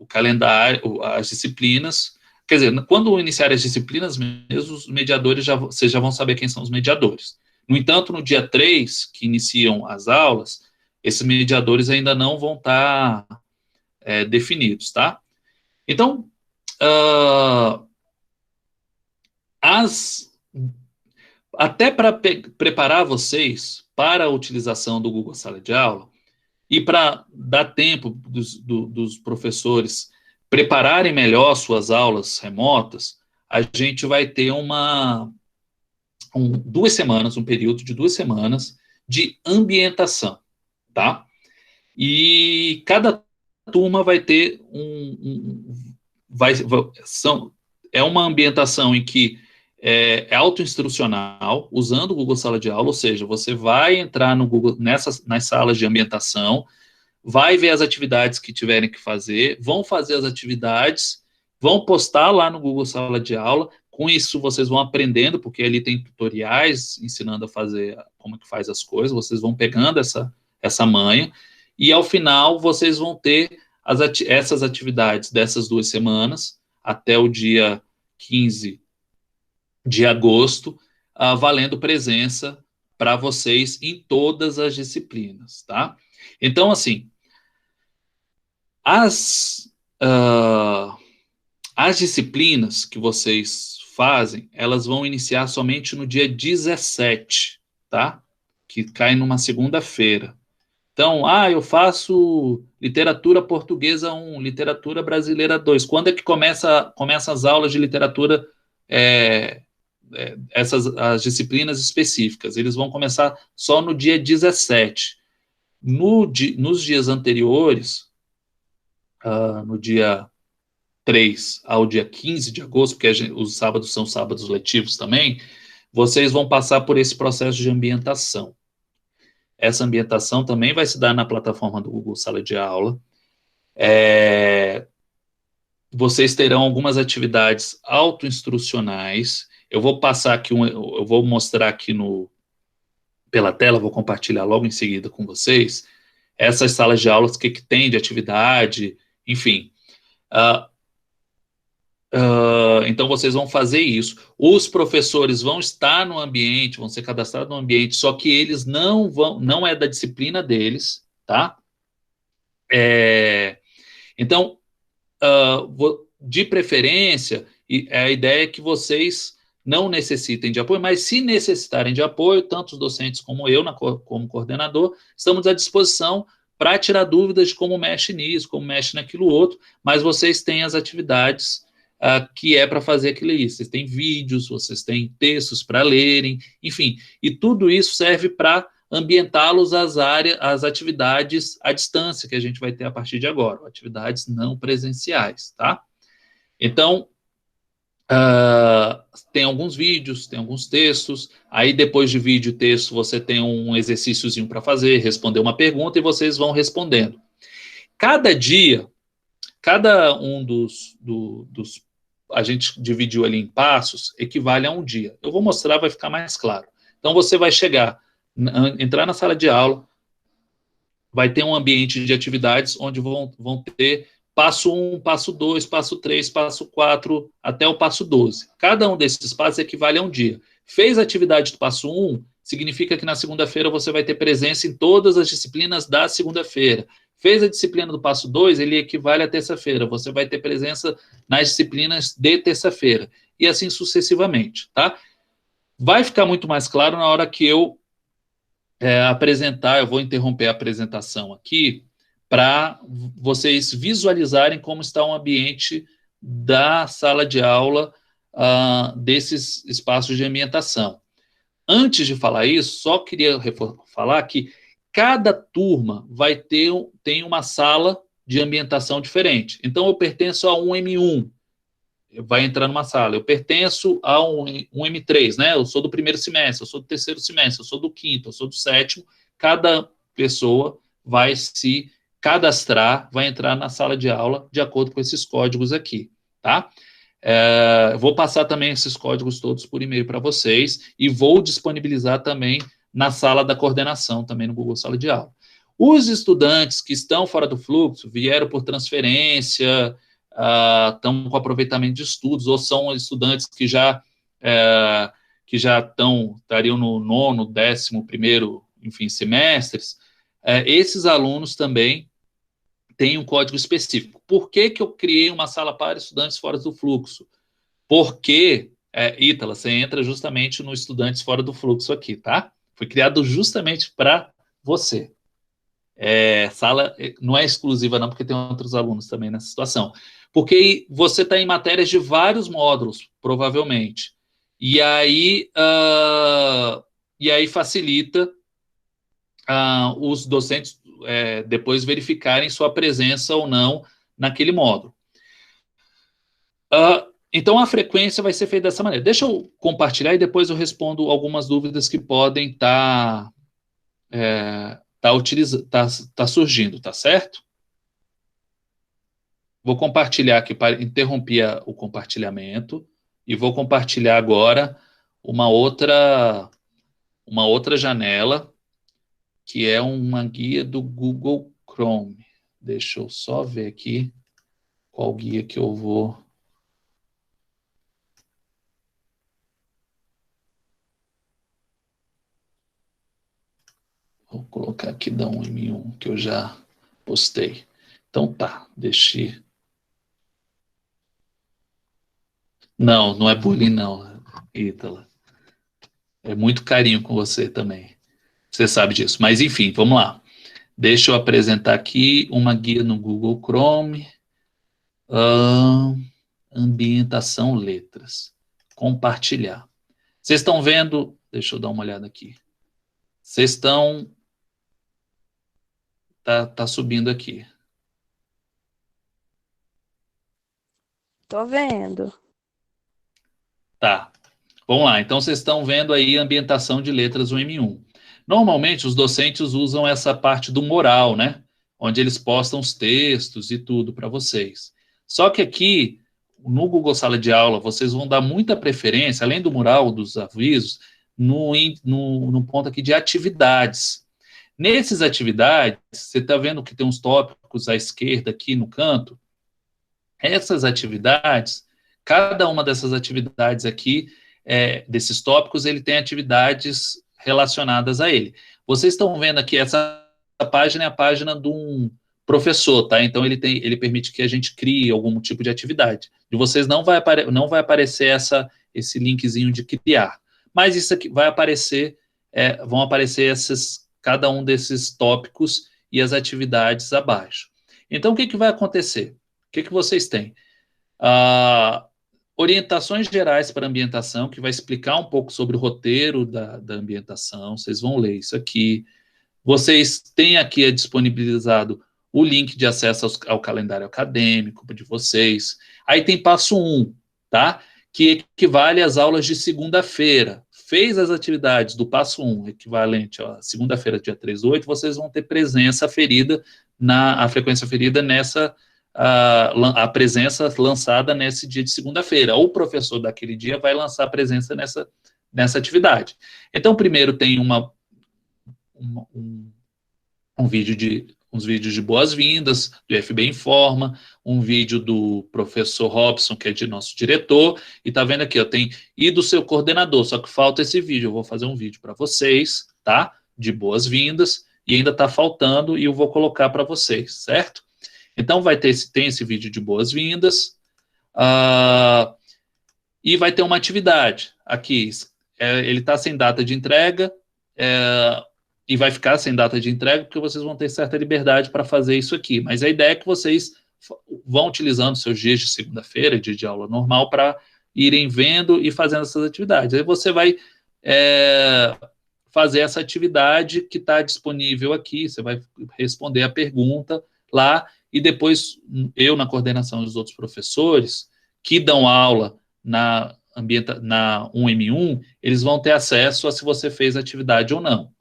calendário, as disciplinas. Quer dizer, quando iniciar as disciplinas mesmo, os mediadores, vocês já vão saber quem são os mediadores. No entanto, no dia 3, que iniciam as aulas, esses mediadores ainda não vão estar definidos, tá? Então, até para preparar vocês para a utilização do Google Sala de Aula, e para dar tempo dos professores prepararem melhor suas aulas remotas, a gente vai ter um período de 2 semanas de ambientação, tá? E cada turma vai ter uma ambientação em que é autoinstrucional, usando o Google Sala de Aula, ou seja, você vai entrar no Google, nas salas de ambientação, vai ver as atividades que tiverem que fazer, vão fazer as atividades, vão postar lá no Google Sala de Aula. Com isso, vocês vão aprendendo, porque ali tem tutoriais ensinando a fazer, como que faz as coisas, vocês vão pegando essa manha, e ao final, vocês vão ter essas atividades dessas 2 semanas, até o dia 15 de agosto, valendo presença para vocês em todas as disciplinas, tá? Então, assim, as disciplinas que vocês fazem, elas vão iniciar somente no dia 17, tá? Que cai numa segunda-feira. Então, eu faço literatura portuguesa 1, literatura brasileira 2. Quando é que começa as aulas de literatura, as disciplinas específicas? Eles vão começar só no dia 17. Nos dias anteriores, no dia 3 ao dia 15 de agosto, porque os sábados são sábados letivos também, vocês vão passar por esse processo de ambientação. Essa ambientação também vai se dar na plataforma do Google Sala de Aula. Vocês terão algumas atividades autoinstrucionais. Eu vou passar aqui, eu vou mostrar aqui pela tela, vou compartilhar logo em seguida com vocês, essas salas de aulas, o que tem de atividade, enfim. Então, vocês vão fazer isso. Os professores vão estar no ambiente, vão ser cadastrados no ambiente, só que eles não é da disciplina deles, tá? Então, de preferência, a ideia é que vocês não necessitem de apoio, mas se necessitarem de apoio, tanto os docentes como eu, como coordenador, estamos à disposição para tirar dúvidas de como mexe nisso, como mexe naquilo outro, mas vocês têm as atividades que é para fazer aquilo ali. Vocês têm vídeos, vocês têm textos para lerem, enfim, e tudo isso serve para ambientá-los às atividades à distância que a gente vai ter a partir de agora, atividades não presenciais, tá? Então, tem alguns vídeos, tem alguns textos, aí depois de vídeo e texto você tem um exercíciozinho para fazer, responder uma pergunta e vocês vão respondendo. Cada dia, cada um dos a gente dividiu ali em passos, equivale a um dia. Eu vou mostrar, vai ficar mais claro. Então, você vai entrar na sala de aula, vai ter um ambiente de atividades onde vão ter passo 1, passo 2, passo 3, passo 4, até o passo 12. Cada um desses passos equivale a um dia. Fez a atividade do passo 1, significa que na segunda-feira você vai ter presença em todas as disciplinas da segunda-feira. Fez a disciplina do passo 2, ele equivale à terça-feira. Você vai ter presença nas disciplinas de terça-feira. E assim sucessivamente, tá? Vai ficar muito mais claro na hora que eu apresentar. Eu vou interromper a apresentação aqui para vocês visualizarem como está o ambiente da sala de aula, desses espaços de ambientação. Antes de falar isso, só queria falar que cada turma tem uma sala de ambientação diferente. Então, eu pertenço a um M1, vai entrar numa sala. Eu pertenço a um M3, né? Eu sou do primeiro semestre, eu sou do terceiro semestre, eu sou do quinto, eu sou do sétimo. Cada pessoa vai se cadastrar, vai entrar na sala de aula de acordo com esses códigos aqui, tá? Eu vou passar também esses códigos todos por e-mail para vocês e vou disponibilizar também na sala da coordenação, também no Google Sala de Aula. Os estudantes que estão fora do fluxo, vieram por transferência, estão com aproveitamento de estudos, ou são estudantes que já estariam no 9º, 11º, enfim, semestres, esses alunos também têm um código específico. Por que eu criei uma sala para estudantes fora do fluxo? Porque, Ítala, você entra justamente no estudantes fora do fluxo aqui, tá? Foi criado justamente para você. Sala não é exclusiva não, porque tem outros alunos também nessa situação. Porque você está em matérias de vários módulos, provavelmente. E aí facilita os docentes depois verificarem sua presença ou não naquele módulo. Então, a frequência vai ser feita dessa maneira. Deixa eu compartilhar e depois eu respondo algumas dúvidas que podem estar surgindo, tá certo? Vou compartilhar aqui, interromper o compartilhamento, e vou compartilhar agora uma outra janela, que é uma guia do Google Chrome. Deixa eu só ver aqui qual guia que eu vou colocar aqui da 1M1, que eu já postei. Então tá, deixe... Não, não é bullying não, Ítala. É muito carinho com você também. Você sabe disso. Mas enfim, vamos lá. Deixa eu apresentar aqui uma guia no Google Chrome. Ambientação letras. Compartilhar. Vocês estão vendo? Deixa eu dar uma olhada aqui. Vocês estão... Tá subindo aqui. Tô vendo. Tá. Vamos lá. Então, vocês estão vendo aí a ambientação de letras 1M1. Normalmente, os docentes usam essa parte do mural, né? Onde eles postam os textos e tudo para vocês. Só que aqui, no Google Sala de Aula, vocês vão dar muita preferência, além do mural, dos avisos, no ponto aqui de atividades. Nessas atividades, você está vendo que tem uns tópicos à esquerda aqui no canto? Essas atividades, cada uma dessas atividades aqui, desses tópicos, ele tem atividades relacionadas a ele. Vocês estão vendo aqui, essa página é a página de um professor, tá? Então, ele permite que a gente crie algum tipo de atividade. De vocês não vai aparecer esse linkzinho de criar. Mas isso aqui vai aparecer, vão aparecer cada um desses tópicos e as atividades abaixo. Então, o que vai acontecer? O que vocês têm? Orientações gerais para ambientação, que vai explicar um pouco sobre o roteiro da ambientação. Vocês vão ler isso aqui. Vocês têm aqui disponibilizado o link de acesso ao calendário acadêmico de vocês. Aí tem passo 1, tá? Que equivale às aulas de segunda-feira. Fez as atividades do passo 1, equivalente a segunda-feira, dia 3 do 8, vocês vão ter presença aferida, a frequência aferida nessa... a presença lançada nesse dia de segunda-feira. O professor daquele dia vai lançar a presença nessa atividade. Então, primeiro tem uns vídeos de boas-vindas, do FB Informa, um vídeo do professor Robson, que é de nosso diretor, e tá vendo aqui, ó, tem e do seu coordenador, só que falta esse vídeo. Eu vou fazer um vídeo para vocês, tá? De boas-vindas, e ainda tá faltando, e eu vou colocar para vocês, certo? Então, tem esse vídeo de boas-vindas, e vai ter uma atividade aqui. Ele está sem data de entrega, e vai ficar sem data de entrega, porque vocês vão ter certa liberdade para fazer isso aqui. Mas a ideia é que vocês vão utilizando seus dias de segunda-feira, dia de aula normal, para irem vendo e fazendo essas atividades. Aí você vai fazer essa atividade que está disponível aqui, você vai responder a pergunta lá, e depois eu, na coordenação dos outros professores, que dão aula na 1M1, eles vão ter acesso a se você fez a atividade ou não.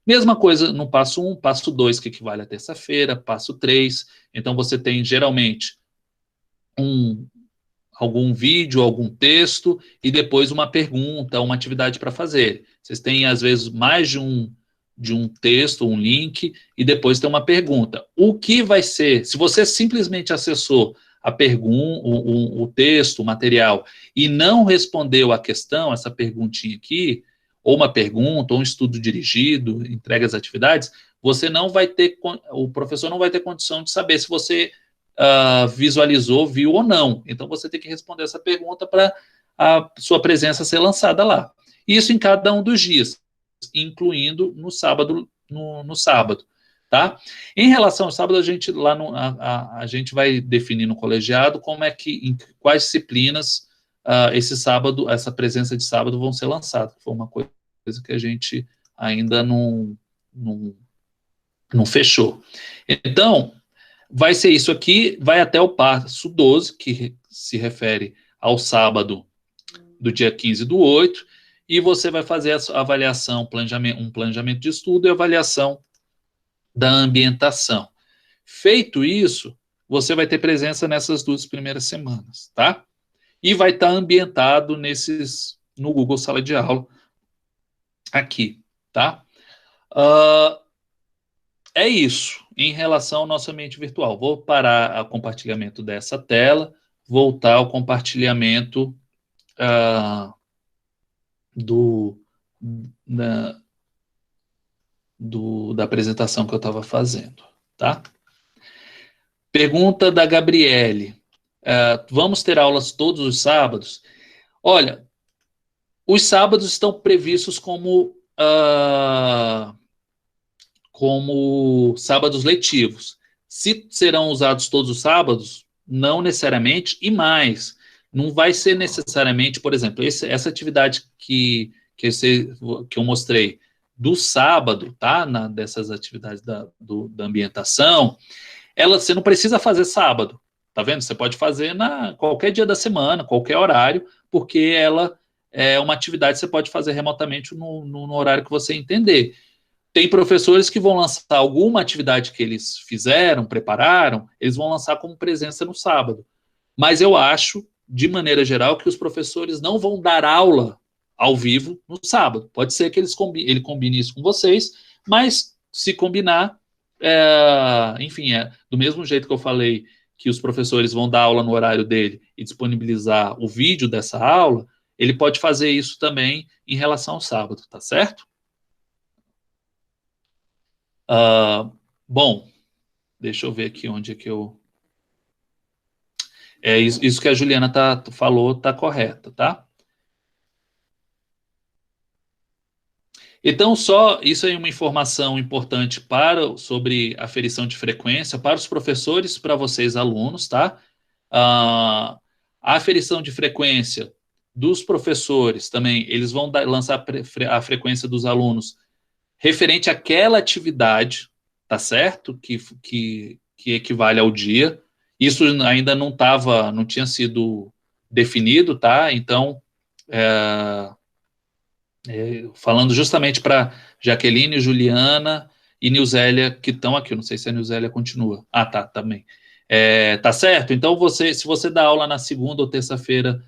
Mesma coisa no passo 1, passo 2, que equivale a terça-feira, passo 3, então você tem geralmente algum vídeo, algum texto, e depois uma pergunta, uma atividade para fazer. Vocês têm, às vezes, mais de um texto, um link, e depois tem uma pergunta. O que vai ser, se você simplesmente acessou a pergunta, o texto, o material, e não respondeu a questão, essa perguntinha aqui, ou uma pergunta, ou um estudo dirigido, entrega as atividades, o professor não vai ter condição de saber se você visualizou, viu ou não. Então, você tem que responder essa pergunta para a sua presença ser lançada lá. Isso em cada um dos dias, incluindo no sábado, no sábado, tá? Em relação ao sábado, a gente vai definir no colegiado em quais disciplinas esse sábado, essa presença de sábado vão ser lançadas. Foi uma coisa que a gente ainda não fechou. Então, vai ser isso aqui, vai até o passo 12, que se refere ao sábado do dia 15 do 8, e você vai fazer a avaliação, um planejamento de estudo e avaliação da ambientação. Feito isso, você vai ter presença nessas 2 primeiras semanas, tá? E vai estar ambientado no Google Sala de Aula, aqui, tá? É isso, em relação ao nosso ambiente virtual. Vou parar o compartilhamento dessa tela, voltar ao compartilhamento da apresentação que eu estava fazendo, tá? Pergunta da Gabriele. Vamos ter aulas todos os sábados? Olha, os sábados estão previstos como sábados letivos. Se serão usados todos os sábados, não necessariamente, e mais, não vai ser necessariamente, por exemplo, essa atividade que eu mostrei do sábado, tá? Dessas atividades da ambientação, você não precisa fazer sábado, tá vendo? Você pode fazer qualquer dia da semana, qualquer horário, porque ela é uma atividade que você pode fazer remotamente no horário que você entender. Tem professores que vão lançar alguma atividade que eles prepararam, eles vão lançar como presença no sábado. Mas eu acho, de maneira geral, que os professores não vão dar aula ao vivo no sábado. Pode ser que ele combine isso com vocês, mas se combinar, enfim, do mesmo jeito que eu falei que os professores vão dar aula no horário dele e disponibilizar o vídeo dessa aula, ele pode fazer isso também em relação ao sábado, tá certo? Bom, deixa eu ver aqui onde é que eu... Isso que a Juliana falou tá correto, tá? Então, isso aí é uma informação importante sobre aferição de frequência para os professores, para vocês alunos, tá? A aferição de frequência dos professores também, eles vão lançar a frequência dos alunos referente àquela atividade, tá certo? Que equivale ao dia. Isso ainda não tinha sido definido, tá? Então, falando justamente para Jaqueline, Juliana e Nilzélia, que estão aqui. Eu não sei se a Nilzélia continua. Tá, também. Tá certo? Então, se você dá aula na segunda ou terça-feira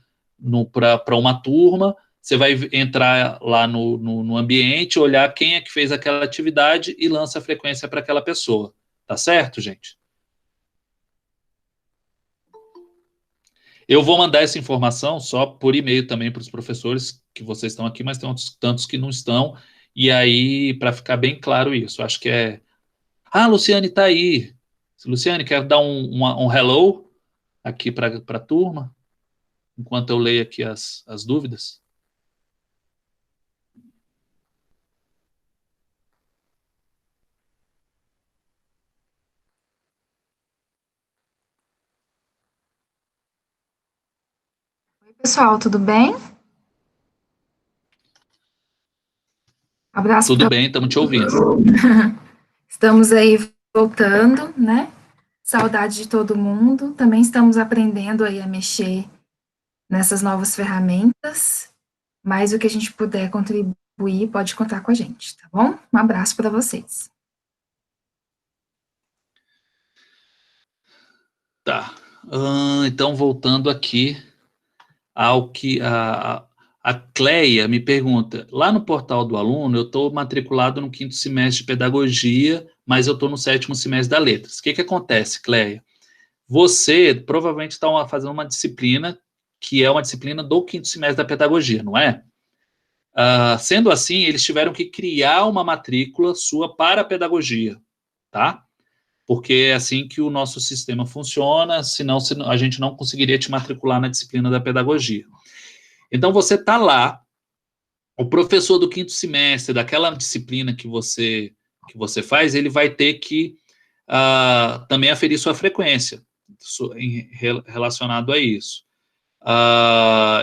para uma turma, você vai entrar lá no ambiente, olhar quem é que fez aquela atividade e lança a frequência para aquela pessoa. Tá certo, gente? Eu vou mandar essa informação só por e-mail também para os professores, que vocês estão aqui, mas tem outros tantos que não estão, e aí, para ficar bem claro isso, acho que Luciane está aí. Luciane, quer dar um hello aqui para a turma, enquanto eu leio aqui as dúvidas? Oi, pessoal, tudo bem? Abraço. Tudo bem, estamos te ouvindo. Estamos aí voltando, né? Saudade de todo mundo. Também estamos aprendendo aí a mexer nessas novas ferramentas. Mas o que a gente puder contribuir, pode contar com a gente, tá bom? Um abraço para vocês. Tá. Então, voltando aqui ao que a Cleia me pergunta, lá no portal do aluno, eu estou matriculado no 5º semestre de pedagogia, mas eu estou no 7º semestre da letras. O que acontece, Cleia? Você provavelmente está fazendo uma disciplina que é uma disciplina do 5º semestre da pedagogia, não é? Sendo assim, eles tiveram que criar uma matrícula sua para a pedagogia, tá? Porque é assim que o nosso sistema funciona, senão a gente não conseguiria te matricular na disciplina da pedagogia. Então, você está lá, o professor do 5º semestre, daquela disciplina que você faz, ele vai ter que também aferir sua frequência relacionado a isso.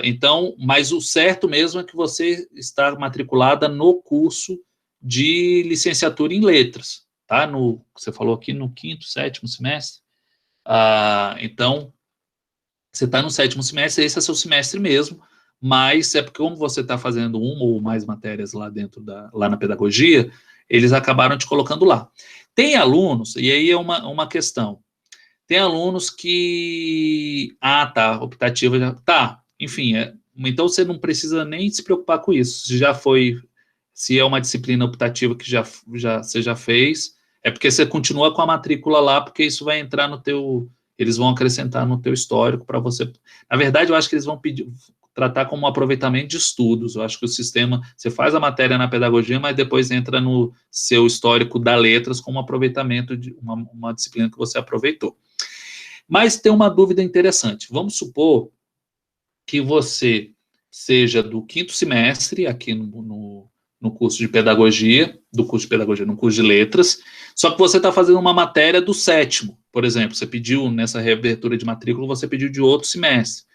Então, mas o certo mesmo é que você está matriculada no curso de licenciatura em letras, tá? Você falou aqui no 5º, 7º semestre. Então, você está no 7º semestre, esse é seu semestre mesmo, mas é porque como você está fazendo uma ou mais matérias lá lá na pedagogia, eles acabaram te colocando lá. Tem alunos, e aí é uma questão, tem alunos que... optativa já... Tá, enfim, então você não precisa nem se preocupar com isso, se é uma disciplina optativa que você já fez, é porque você continua com a matrícula lá, porque isso vai entrar eles vão acrescentar no teu histórico para você. Na verdade, eu acho que eles vão tratar como um aproveitamento de estudos. Eu acho que o sistema, você faz a matéria na pedagogia, mas depois entra no seu histórico da letras como um aproveitamento de uma disciplina que você aproveitou. Mas tem uma dúvida interessante. Vamos supor que você seja do 5º semestre, aqui no curso de pedagogia, no curso de letras, só que você está fazendo uma matéria do 7º, por exemplo, você pediu, nessa reabertura de matrícula, você pediu de outro semestre.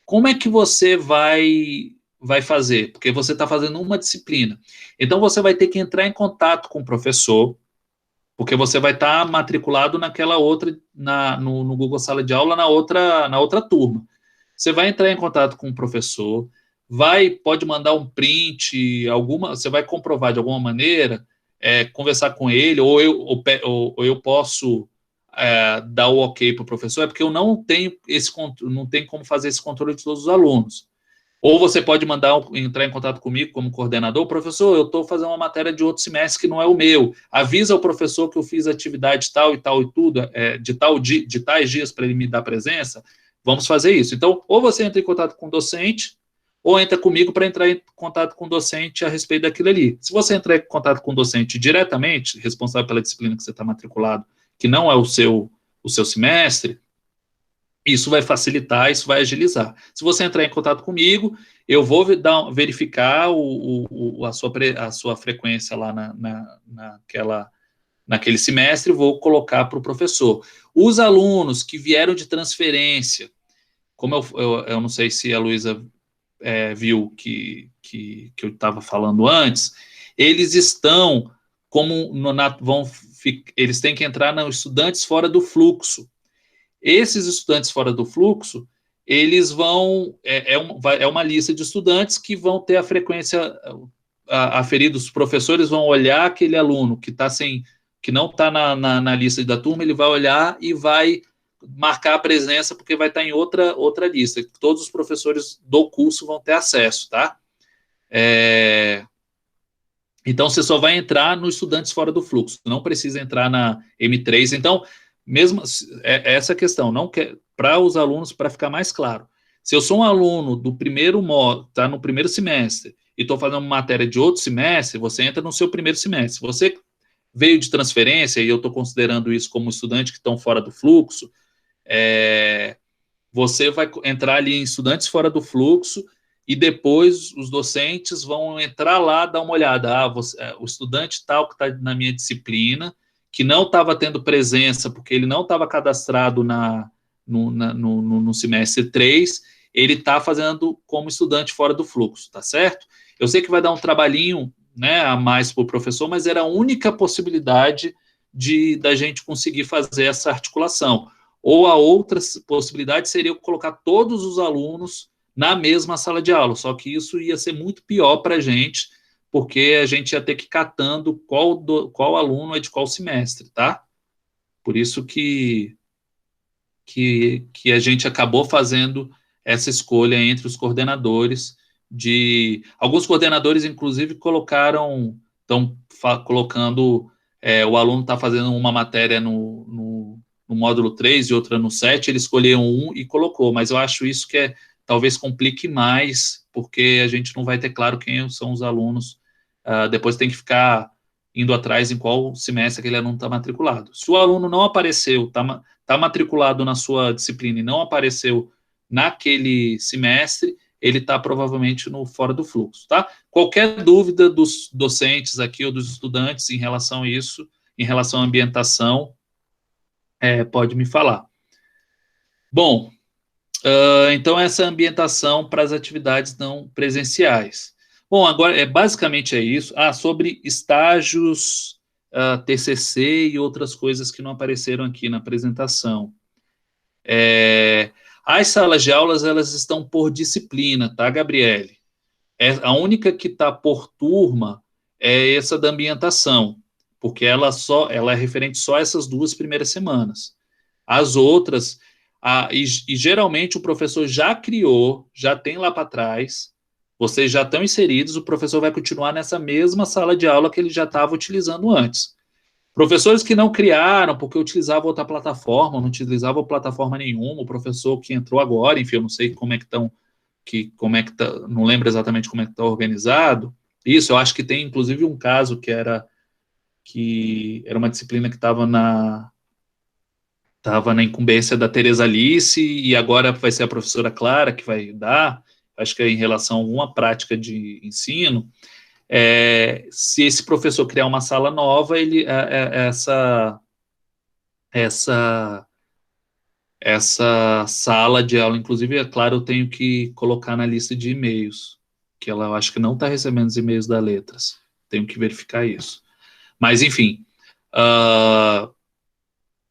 Como é que você vai fazer? Porque você está fazendo uma disciplina. Então, você vai ter que entrar em contato com o professor, porque você vai estar matriculado naquela outra, no Google Sala de Aula, na outra turma. Você vai entrar em contato com o professor, pode mandar um print, você vai comprovar de alguma maneira, conversar com ele, ou eu posso dar o ok para o professor, porque eu não tenho como fazer esse controle de todos os alunos. Ou você pode entrar em contato comigo como coordenador, professor, eu estou fazendo uma matéria de outro semestre que não é o meu, avisa o professor que eu fiz atividade tal e tal e tudo, de tais dias para ele me dar presença, vamos fazer isso. Então, ou você entra em contato com o docente, ou entra comigo para entrar em contato com o docente a respeito daquilo ali. Se você entrar em contato com o docente diretamente, responsável pela disciplina que você está matriculado, que não é o seu semestre, isso vai facilitar, isso vai agilizar. Se você entrar em contato comigo, eu vou verificar a sua frequência lá naquele semestre, vou colocar para o professor. Os alunos que vieram de transferência, como eu não sei se a Luísa viu que eu estava falando antes, eles estão eles têm que entrar nos estudantes fora do fluxo. Esses estudantes fora do fluxo, eles vão, é uma lista de estudantes que vão ter a frequência aferida, os professores vão olhar aquele aluno que não está na lista da turma, ele vai olhar e vai marcar a presença, porque vai estar em outra lista, que todos os professores do curso vão ter acesso, tá? Então, você só vai entrar nos estudantes fora do fluxo, não precisa entrar na M3. Então, mesmo essa questão, para os alunos, para ficar mais claro, se eu sou um aluno do primeiro módulo, está no primeiro semestre, e estou fazendo uma matéria de outro semestre, você entra no seu primeiro semestre. Se você veio de transferência, e eu estou considerando isso como estudante que estão fora do fluxo, você vai entrar ali em estudantes fora do fluxo, e depois os docentes vão entrar lá, dar uma olhada. O estudante tal que está na minha disciplina, que não estava tendo presença, porque ele não estava cadastrado no semestre 3, ele está fazendo como estudante fora do fluxo, tá certo? Eu sei que vai dar um trabalhinho, né, a mais para o professor, mas era a única possibilidade da gente conseguir fazer essa articulação. Ou a outra possibilidade seria colocar todos os alunos na mesma sala de aula, só que isso ia ser muito pior para a gente, porque a gente ia ter que ir catando qual aluno é de qual semestre, tá? Por isso que a gente acabou fazendo essa escolha entre os coordenadores. Alguns coordenadores, inclusive, estão colocando, o aluno está fazendo uma matéria no módulo 3 e outra no 7, ele escolheu um e colocou, mas eu acho isso que talvez complique mais, porque a gente não vai ter claro quem são os alunos, depois tem que ficar indo atrás em qual semestre aquele aluno está matriculado. Se o aluno não apareceu, está matriculado na sua disciplina e não apareceu naquele semestre, ele está provavelmente fora do fluxo, tá? Qualquer dúvida dos docentes aqui ou dos estudantes em relação a isso, em relação à ambientação, pode me falar. Bom, então essa ambientação para as atividades não presenciais. Bom, agora basicamente é isso. Sobre estágios, TCC e outras coisas que não apareceram aqui na apresentação. As salas de aulas, elas estão por disciplina, tá, Gabriele? A única que está por turma é essa da ambientação, porque ela é referente só a essas 2 primeiras semanas. As outras, e geralmente o professor já tem lá para trás, vocês já estão inseridos, o professor vai continuar nessa mesma sala de aula que ele já estava utilizando antes. Professores que não criaram, porque utilizavam outra plataforma, não utilizavam plataforma nenhuma, o professor que entrou agora, enfim, eu não sei como é que que como é que tá, não lembro exatamente como é que está organizado. Isso, eu acho que tem, inclusive, um caso que era uma disciplina que estava na incumbência da Tereza Alice, e agora vai ser a professora Clara que vai dar, acho que é em relação a alguma prática de ensino. Se esse professor criar uma sala nova, essa sala de aula, inclusive, é claro, eu tenho que colocar na lista de e-mails, que ela eu acho que não está recebendo os e-mails da Letras. Tenho que verificar isso. Mas, enfim,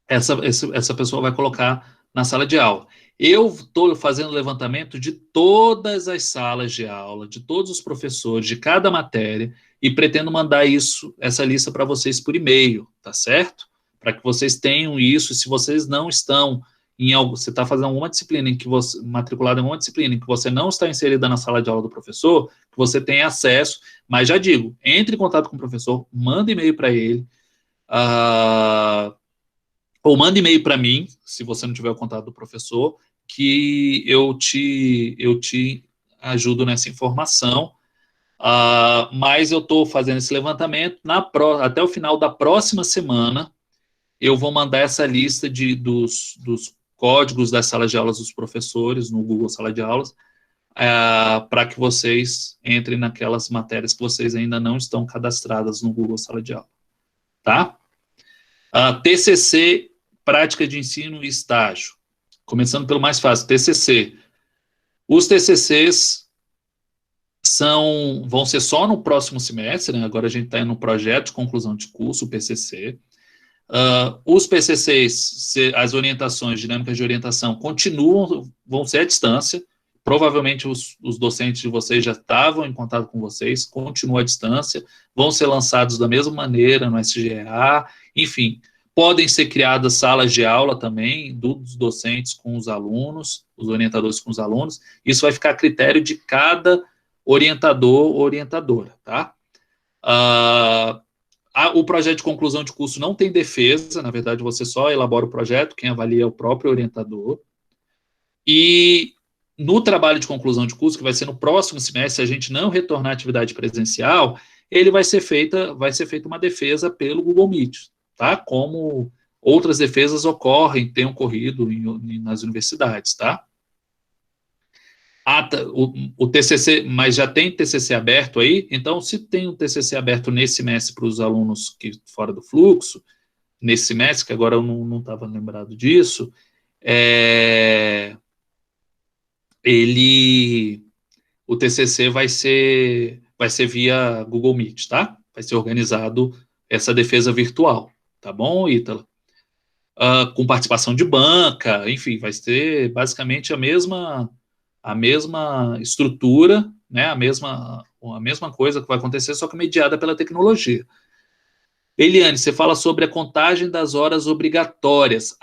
essa pessoa vai colocar na sala de aula. Eu estou fazendo levantamento de todas as salas de aula, de todos os professores, de cada matéria, e pretendo mandar essa lista para vocês por e-mail, tá certo? Para que vocês tenham isso, e se vocês não estão você está fazendo alguma disciplina matriculado em alguma disciplina em que você não está inserida na sala de aula do professor, que você tenha acesso, mas já digo, entre em contato com o professor, manda e-mail para ele, ou manda e-mail para mim, se você não tiver o contato do professor, que eu te ajudo nessa informação. Mas eu estou fazendo esse levantamento, até o final da próxima semana, eu vou mandar essa lista dos códigos das salas de aulas dos professores, no Google Sala de Aulas, para que vocês entrem naquelas matérias que vocês ainda não estão cadastradas no Google Sala de Aula. Tá? TCC, prática de ensino e estágio. Começando pelo mais fácil, TCC. Os TCCs vão ser só no próximo semestre, né? Agora a gente está no projeto de conclusão de curso, o PCC. Os PCCs, as orientações, dinâmicas de orientação, vão ser à distância. Provavelmente os docentes de vocês já estavam em contato com vocês, continua à distância, vão ser lançados da mesma maneira no SGA, enfim, podem ser criadas salas de aula também dos docentes com os alunos, os orientadores com os alunos, isso vai ficar a critério de cada orientador ou orientadora, tá? O projeto de conclusão de curso não tem defesa, na verdade você só elabora o projeto, quem avalia é o próprio orientador, e no trabalho de conclusão de curso, que vai ser no próximo semestre, se a gente não retornar à atividade presencial, vai ser feita uma defesa pelo Google Meet, tá? Como outras defesas têm ocorrido nas universidades, tá? O TCC, mas já tem TCC aberto aí, então se tem um TCC aberto nesse semestre para os alunos fora do fluxo, nesse semestre, que agora eu não estava lembrado disso, o TCC vai ser via Google Meet, tá? Vai ser organizado essa defesa virtual, tá bom, Ítala? Com participação de banca, enfim, vai ser basicamente a mesma estrutura, né? A mesma coisa que vai acontecer, só que mediada pela tecnologia. Eliane, você fala sobre a contagem das horas obrigatórias.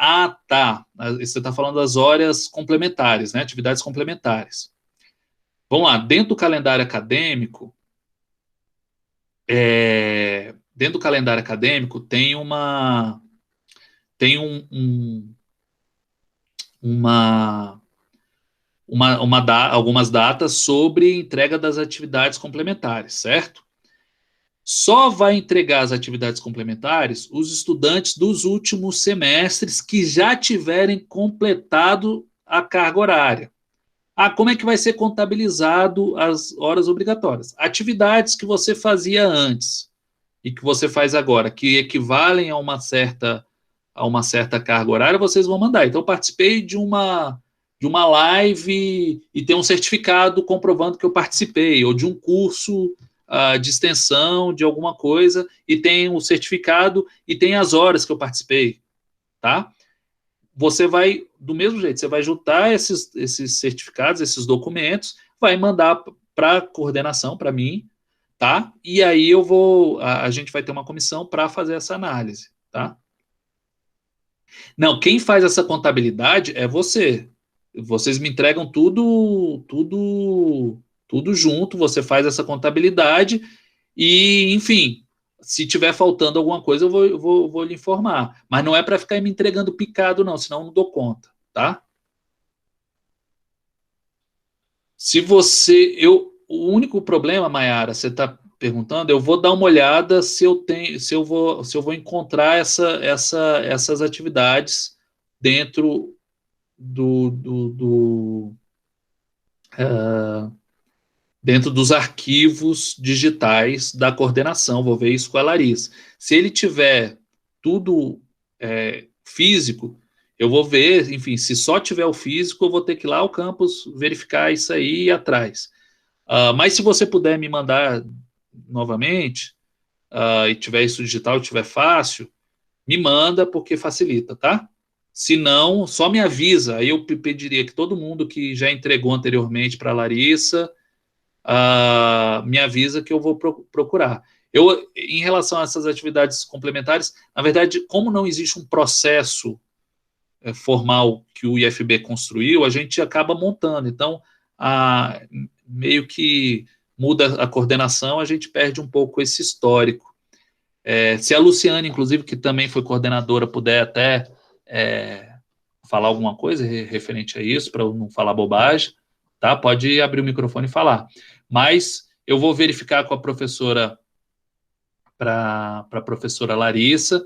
Tá. Você está falando das horas complementares, né? Atividades complementares. Vamos lá, dentro do calendário acadêmico, tem algumas datas sobre entrega das atividades complementares, certo? Só vai entregar as atividades complementares os estudantes dos últimos semestres que já tiverem completado a carga horária. Como é que vai ser contabilizado as horas obrigatórias? Atividades que você fazia antes e que você faz agora, que equivalem a uma certa carga horária, vocês vão mandar. Então, eu participei de uma live e tem um certificado comprovando que eu participei, ou de um curso de extensão de alguma coisa, e tem o certificado e tem as horas que eu participei, tá? Você vai, do mesmo jeito, você vai juntar esses certificados, esses documentos, vai mandar para a coordenação, para mim, tá? E aí a gente vai ter uma comissão para fazer essa análise, tá? Não, quem faz essa contabilidade é você. Vocês me entregam tudo junto, você faz essa contabilidade e, enfim, se tiver faltando alguma coisa, eu vou lhe informar. Mas não é para ficar me entregando picado, não, senão eu não dou conta, tá? Se você, o único problema, Mayara, você está perguntando, eu vou dar uma olhada se eu vou encontrar essas atividades dentro dentro dos arquivos digitais da coordenação, vou ver isso com a Larissa. Se ele tiver tudo físico, eu vou ver, enfim, se só tiver o físico, eu vou ter que ir lá ao campus verificar isso aí e ir atrás. Mas se você puder me mandar novamente, e tiver isso digital, tiver fácil, me manda, porque facilita, tá? Se não, só me avisa, aí eu pediria que todo mundo que já entregou anteriormente para a Larissa, me avisa que eu vou procurar. Em relação a essas atividades complementares, na verdade, como não existe um processo formal que o IFB construiu, a gente acaba montando. Então, meio que muda a coordenação, a gente perde um pouco esse histórico. Se a Luciane, inclusive, que também foi coordenadora, puder até falar alguma coisa referente a isso, para eu não falar bobagem, tá? Pode abrir o microfone e falar. Mas eu vou verificar com a professora, para a professora Larissa,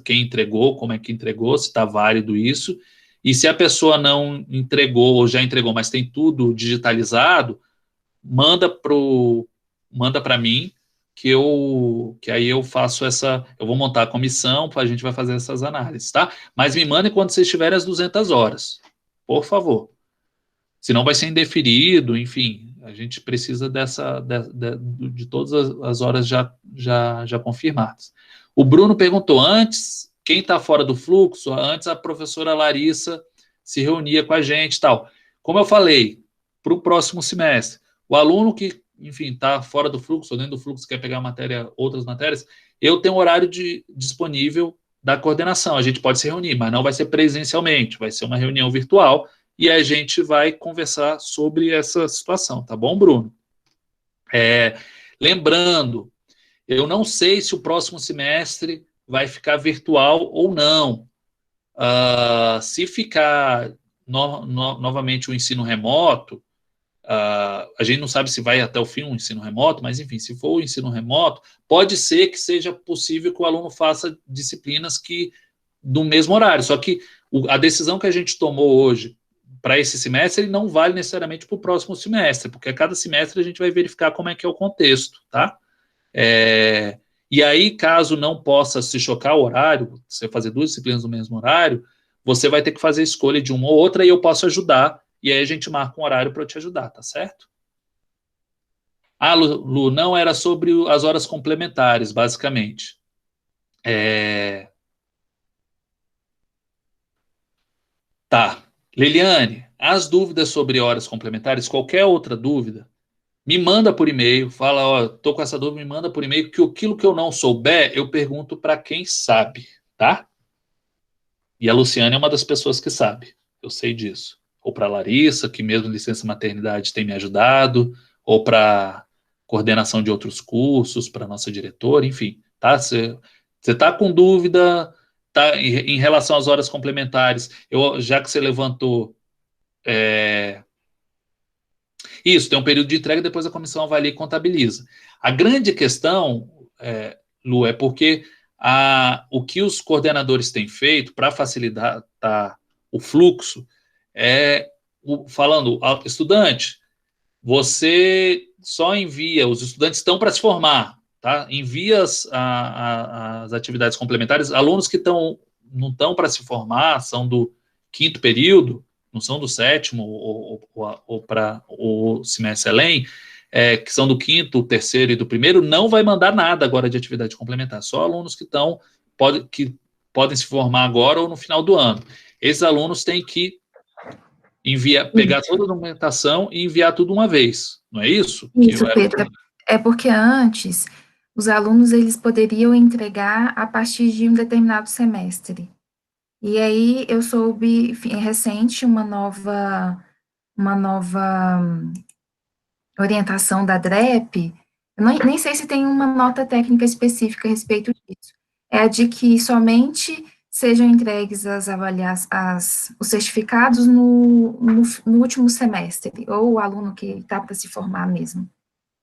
quem entregou, como é que entregou, se está válido isso, e se a pessoa não entregou, ou já entregou, mas tem tudo digitalizado, manda para mim, que aí eu faço eu vou montar a comissão, a gente vai fazer essas análises, tá? Mas me mandem quando vocês tiverem as 200 horas, por favor. Senão vai ser indeferido, enfim, a gente precisa de todas as horas já confirmadas. O Bruno perguntou antes, quem está fora do fluxo, antes a professora Larissa se reunia com a gente e tal. Como eu falei, para o próximo semestre, o aluno que, enfim, está fora do fluxo, ou dentro do fluxo, quer pegar outras matérias, eu tenho horário disponível da coordenação, a gente pode se reunir, mas não vai ser presencialmente, vai ser uma reunião virtual, e a gente vai conversar sobre essa situação, tá bom, Bruno? Lembrando, eu não sei se o próximo semestre vai ficar virtual ou não. Se ficar novamente o ensino remoto, a gente não sabe se vai até o fim o ensino remoto, mas enfim, se for o ensino remoto, pode ser que seja possível que o aluno faça disciplinas do mesmo horário, só que a decisão que a gente tomou hoje para esse semestre, ele não vale necessariamente para o próximo semestre, porque a cada semestre a gente vai verificar como é que é o contexto, tá? E aí, caso não possa se chocar o horário, você fazer 2 disciplinas no mesmo horário, você vai ter que fazer a escolha de uma ou outra e eu posso ajudar, e aí a gente marca um horário para eu te ajudar, tá certo? Lu, não era sobre as horas complementares, basicamente. Tá. Liliane, as dúvidas sobre horas complementares, qualquer outra dúvida, me manda por e-mail, fala, ó, tô com essa dúvida, me manda por e-mail, que aquilo que eu não souber, eu pergunto para quem sabe, tá? E a Luciane é uma das pessoas que sabe, eu sei disso. Ou para a Larissa, que mesmo licença maternidade tem me ajudado, ou para coordenação de outros cursos, para nossa diretora, enfim, tá? Você tá com dúvida, tá, em relação às horas complementares, já que você levantou, isso, tem um período de entrega, depois a comissão avalia e contabiliza. A grande questão, Lu, é porque o que os coordenadores têm feito para facilitar o fluxo falando, estudante, você só envia, os estudantes estão para se formar, tá? Envia as atividades complementares, alunos que não estão para se formar, são do 5º período, não são do 7º ou para o semestre além, que são do 5º, 3º e do 1º, não vai mandar nada agora de atividade complementar, só alunos que podem se formar agora ou no final do ano. Esses alunos têm que pegar toda a documentação e enviar tudo uma vez, não é isso? Isso, Pedro, é porque antes os alunos eles poderiam entregar a partir de um determinado semestre. E aí eu soube recente uma nova orientação da DREP, eu nem sei se tem uma nota técnica específica a respeito disso, é a de que somente sejam entregues os certificados no último semestre, ou o aluno que está para se formar mesmo.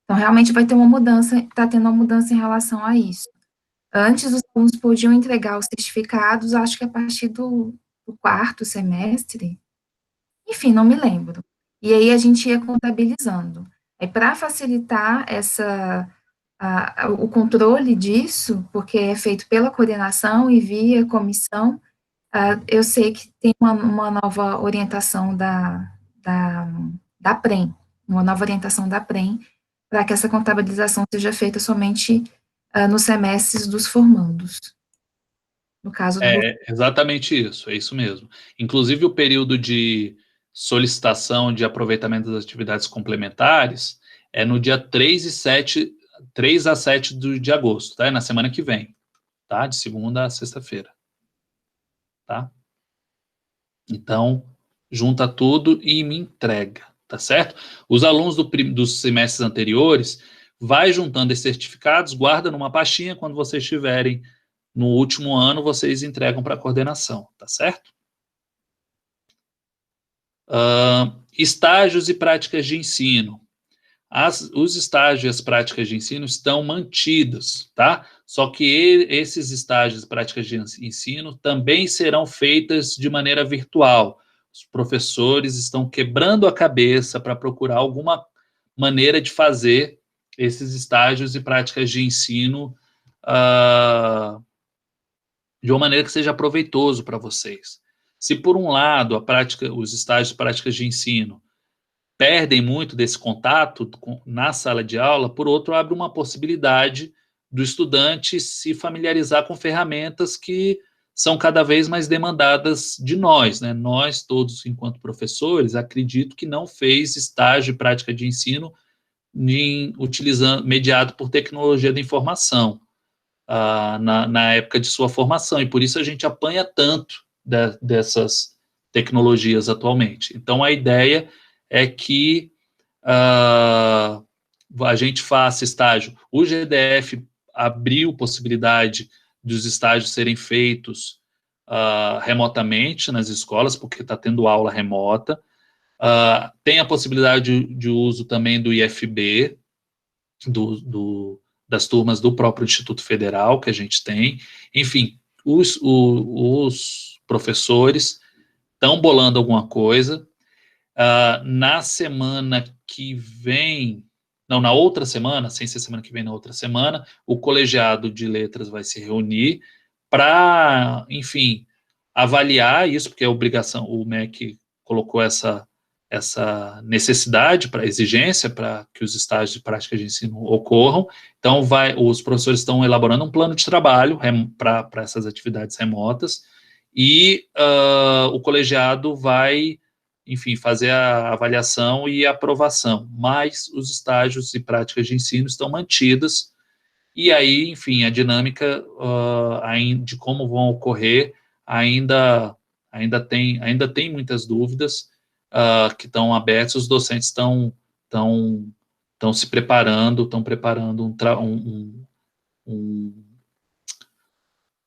Então, realmente vai ter uma mudança, está tendo uma mudança em relação a isso. Antes, os alunos podiam entregar os certificados, acho que a partir do quarto semestre, enfim, não me lembro. E aí a gente ia contabilizando. Aí, para facilitar o controle disso, porque é feito pela coordenação e via comissão, eu sei que tem uma nova orientação da PREM, uma nova orientação da PREM, para que essa contabilização seja feita somente nos semestres dos formandos. No caso do... É exatamente isso, é isso mesmo. Inclusive, o período de solicitação de aproveitamento das atividades complementares é no dia 3 a 7 de agosto, tá? É na semana que vem, tá? De segunda a sexta-feira, tá? Então, junta tudo e me entrega, tá certo? Os alunos dos semestres anteriores, vai juntando esses certificados, guarda numa pastinha, quando vocês estiverem no último ano, vocês entregam para a coordenação, tá certo? Estágios e práticas de ensino. Os estágios e as práticas de ensino estão mantidos, tá? Só que esses estágios e práticas de ensino também serão feitas de maneira virtual. Os professores estão quebrando a cabeça para procurar alguma maneira de fazer esses estágios e práticas de ensino de uma maneira que seja proveitoso para vocês. Se, por um lado, os estágios e práticas de ensino perdem muito desse contato na sala de aula, por outro, abre uma possibilidade do estudante se familiarizar com ferramentas que são cada vez mais demandadas de nós, né? Nós, todos, enquanto professores, acredito que não fez estágio e prática de ensino mediado por tecnologia da informação. Na época de sua formação, e por isso a gente apanha tanto dessas tecnologias atualmente. Então, a ideia é que a gente faça estágio. O GDF abriu possibilidade dos estágios serem feitos remotamente nas escolas, porque está tendo aula remota. Tem a possibilidade de uso também do IFB, das turmas do próprio Instituto Federal que a gente tem. Enfim, os professores estão bolando alguma coisa. Na semana que vem, não, na outra semana, sem ser semana que vem, na outra semana, o colegiado de letras vai se reunir para, enfim, avaliar isso, porque é obrigação, o MEC colocou essa necessidade, para exigência, para que os estágios de prática de ensino ocorram. Então, os professores estão elaborando um plano de trabalho para essas atividades remotas, e o colegiado vai, enfim, fazer a avaliação e a aprovação, mas os estágios e práticas de ensino estão mantidas, e aí, enfim, a dinâmica de como vão ocorrer ainda tem muitas dúvidas, que estão abertos. Os docentes estão se preparando,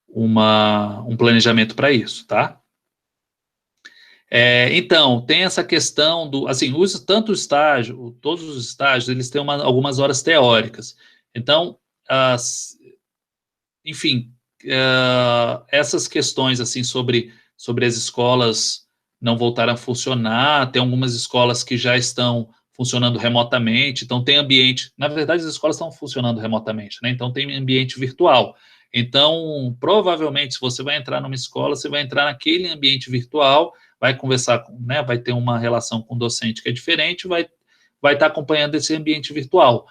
um planejamento para isso, tá? Então, tem essa questão assim, todos os estágios, eles têm algumas horas teóricas. Então, enfim, essas questões, assim, sobre as escolas não voltaram a funcionar, tem algumas escolas que já estão funcionando remotamente, então tem ambiente, na verdade as escolas estão funcionando remotamente, né? Então tem ambiente virtual. Então, provavelmente, se você vai entrar numa escola, você vai entrar naquele ambiente virtual, vai conversar, né, vai ter uma relação com o docente que é diferente, vai estar acompanhando esse ambiente virtual.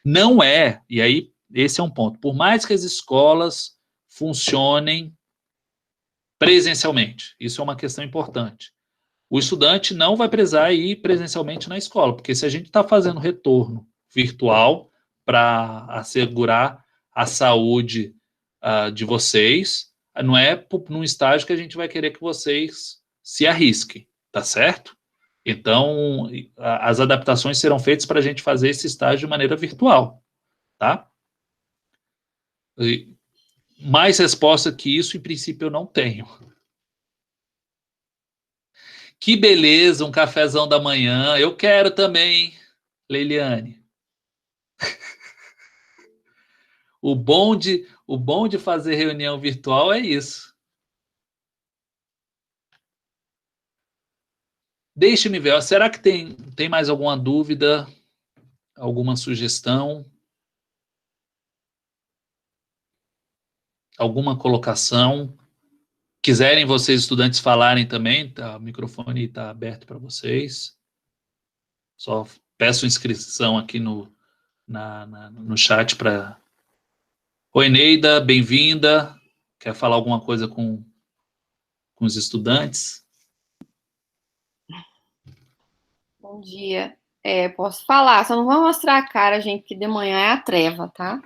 Não é, e aí esse é um ponto, por mais que as escolas funcionem presencialmente, isso é uma questão importante. O estudante não vai precisar ir presencialmente na escola, porque se a gente está fazendo retorno virtual para assegurar a saúde de vocês, não é num estágio que a gente vai querer que vocês se arrisquem, tá certo? Então, as adaptações serão feitas para a gente fazer esse estágio de maneira virtual, tá? mais resposta que isso, em princípio, eu não tenho. Que beleza, um cafezão da manhã. Eu quero também, Leiliane. O bom de fazer reunião virtual é isso. Deixe-me ver. Será que tem mais alguma dúvida? Alguma sugestão? Alguma colocação? Quiserem vocês, estudantes, falarem também, tá, o microfone está aberto para vocês. Só peço inscrição aqui no chat para... Oi, Neida, bem-vinda. Quer falar alguma coisa com os estudantes? Bom dia. Posso falar, só não vou mostrar a cara, gente, que de manhã é a treva, tá?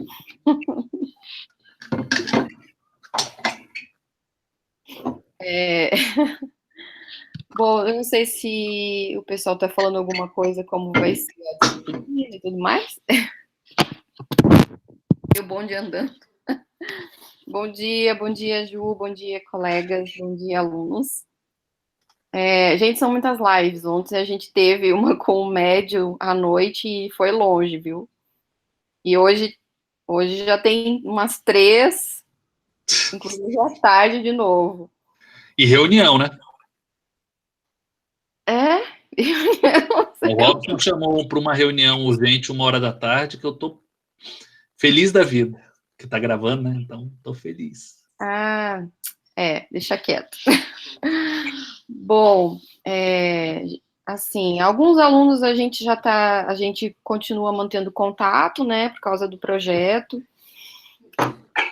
Bom, eu não sei se o pessoal tá falando alguma coisa, como vai ser a disciplina e tudo mais. E o bonde andando. Bom dia, Ju, bom dia, colegas, bom dia, alunos. Gente, são muitas lives. Ontem a gente teve uma com o médio à noite e foi longe, viu? E hoje já tem umas 3, inclusive à tarde de novo. E reunião, né? Eu O Robson chamou para uma reunião urgente 1h da tarde, que eu tô feliz da vida. Que tá gravando, né? Então, tô feliz. Deixa quieto. Bom, assim, alguns alunos a gente continua mantendo contato, né, por causa do projeto,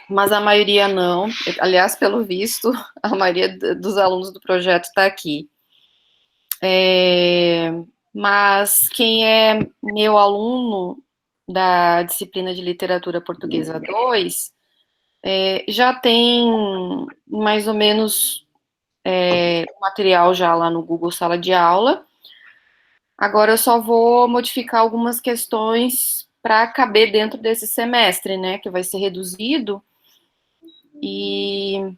mas a maioria não. Aliás, pelo visto, a maioria dos alunos do projeto está aqui. Mas quem é meu aluno da disciplina de Literatura Portuguesa 2, já tem mais ou menos material já lá no Google Sala de Aula. Agora eu só vou modificar algumas questões para caber dentro desse semestre, né, que vai ser reduzido. E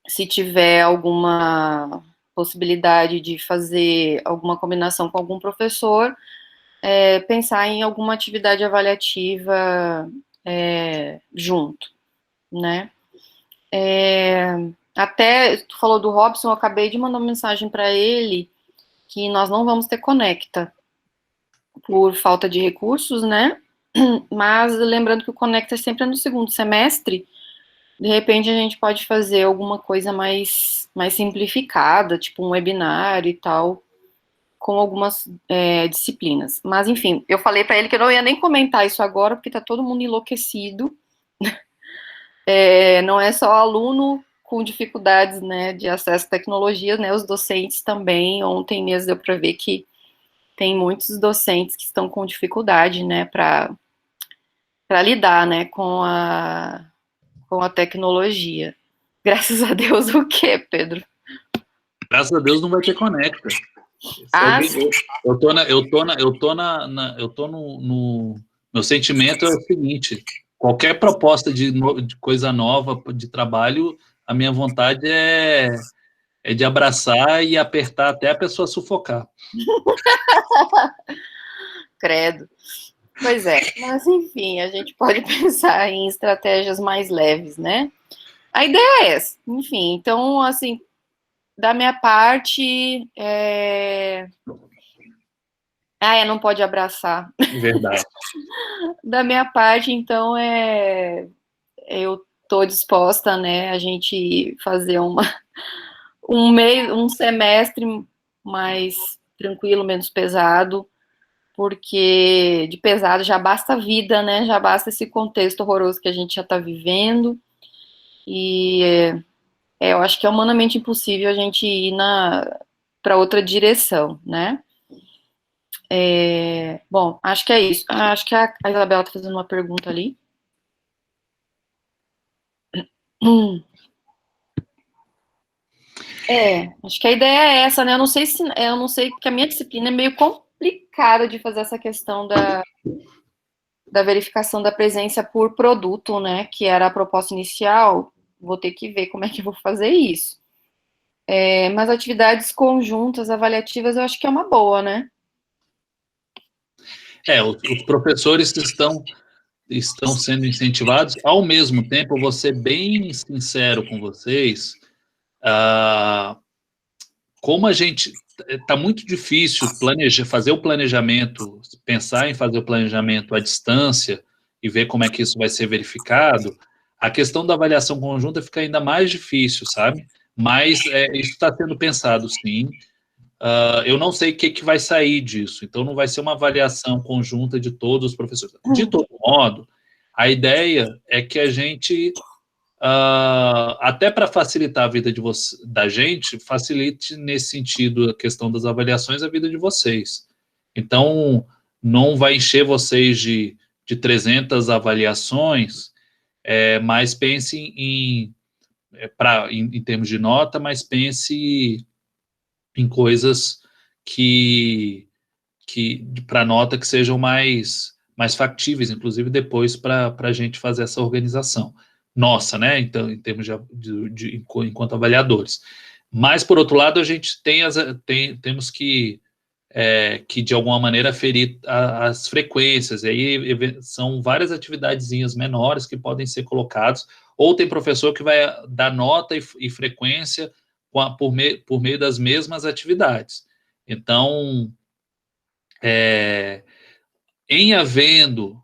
se tiver alguma possibilidade de fazer alguma combinação com algum professor, pensar em alguma atividade avaliativa junto, né? Até, tu falou do Robson, eu acabei de mandar uma mensagem para ele que nós não vamos ter Conecta por falta de recursos, né? Mas lembrando que o Conecta sempre é no segundo semestre, de repente a gente pode fazer alguma coisa mais simplificada, tipo um webinário e tal, com algumas disciplinas. Mas, enfim, eu falei para ele que eu não ia nem comentar isso agora, porque tá todo mundo enlouquecido. Não é só aluno com dificuldades, né, de acesso à tecnologia, né, os docentes também. Ontem mesmo deu para ver que tem muitos docentes que estão com dificuldade, né, para lidar, né, com a tecnologia. Graças a Deus, o quê, Pedro? Graças a Deus não vai ter Conecta. Eu tô no meu sentimento é o seguinte: qualquer proposta de coisa nova de trabalho, a minha vontade é de abraçar e apertar até a pessoa sufocar. Credo. Pois é, mas enfim, a gente pode pensar em estratégias mais leves, né? A ideia é essa, enfim, então, assim, da minha parte, não pode abraçar. Verdade. Da minha parte, então, eu tô disposta, né, a gente fazer um semestre mais tranquilo, menos pesado, porque de pesado já basta a vida, né, já basta esse contexto horroroso que a gente já tá vivendo, e eu acho que é humanamente impossível a gente ir para outra direção, né? Bom, acho que é isso. Acho que a Isabela está fazendo uma pergunta ali. Acho que a ideia é essa, né? Eu não sei, porque a minha disciplina é meio complicada de fazer essa questão da verificação da presença por produto, né, que era a proposta inicial. Vou ter que ver como é que eu vou fazer isso. Mas atividades conjuntas, avaliativas, eu acho que é uma boa, né? Os professores estão sendo incentivados. Ao mesmo tempo, eu vou ser bem sincero com vocês, como a gente está muito difícil fazer o planejamento, pensar em fazer o planejamento à distância e ver como é que isso vai ser verificado, a questão da avaliação conjunta fica ainda mais difícil, sabe? Mas isso está sendo pensado, sim. Eu não sei o que vai sair disso, então não vai ser uma avaliação conjunta de todos os professores. De todo modo, a ideia é que a gente, até para facilitar a vida da gente, facilite nesse sentido a questão das avaliações, a vida de vocês. Então, não vai encher vocês de 300 avaliações, mas pense em termos de nota, mas pense em coisas que para nota que sejam mais factíveis, inclusive depois para a gente fazer essa organização. Nossa, né? Então, em termos enquanto avaliadores. Mas, por outro lado, a gente temos que de alguma maneira ferir as frequências, e aí são várias atividadezinhas menores que podem ser colocadas, ou tem professor que vai dar nota e frequência por meio das mesmas atividades. Então, em havendo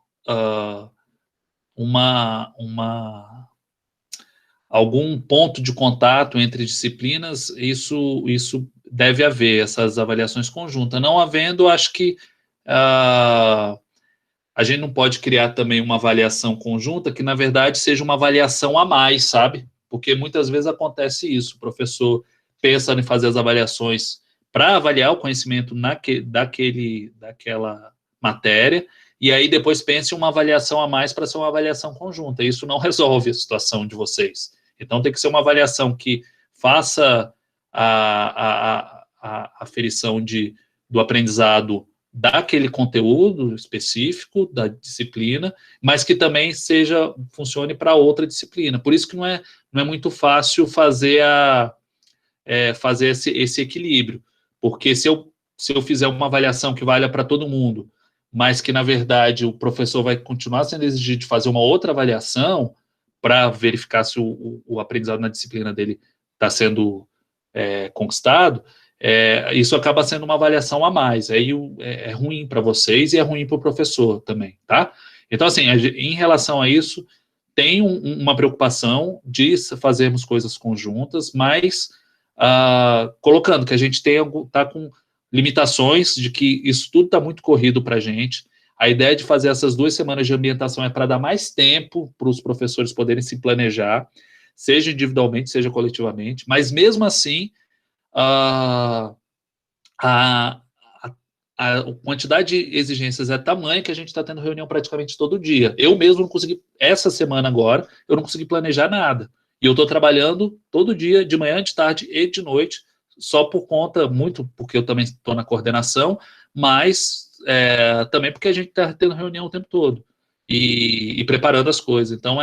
algum ponto de contato entre disciplinas, isso deve haver, essas avaliações conjuntas. Não havendo, acho que a gente não pode criar também uma avaliação conjunta que, na verdade, seja uma avaliação a mais, sabe? Porque muitas vezes acontece isso, o professor pensa em fazer as avaliações para avaliar o conhecimento daquela matéria, e aí depois pensa em uma avaliação a mais para ser uma avaliação conjunta. Isso não resolve a situação de vocês. Então tem que ser uma avaliação que faça a aferição do aprendizado daquele conteúdo específico da disciplina, mas que também funcione para outra disciplina. Por isso que não é muito fácil fazer esse equilíbrio, porque se eu fizer uma avaliação que valha para todo mundo, mas que, na verdade, o professor vai continuar sendo exigido de fazer uma outra avaliação para verificar se o aprendizado na disciplina dele está sendo conquistado, isso acaba sendo uma avaliação a mais. Aí é ruim para vocês e é ruim para o professor também, tá? Então, assim, em relação a isso, tem uma preocupação de fazermos coisas conjuntas, mas colocando que a gente está com limitações de que isso tudo está muito corrido para a gente. A ideia de fazer essas 2 semanas de ambientação é para dar mais tempo para os professores poderem se planejar, seja individualmente, seja coletivamente, mas mesmo assim, a quantidade de exigências é tamanha que a gente está tendo reunião praticamente todo dia. Eu mesmo não consegui, essa semana agora, eu não consegui planejar nada. E eu estou trabalhando todo dia, de manhã, de tarde e de noite, só por conta, muito porque eu também estou na coordenação, mas também porque a gente está tendo reunião o tempo todo e preparando as coisas. Então,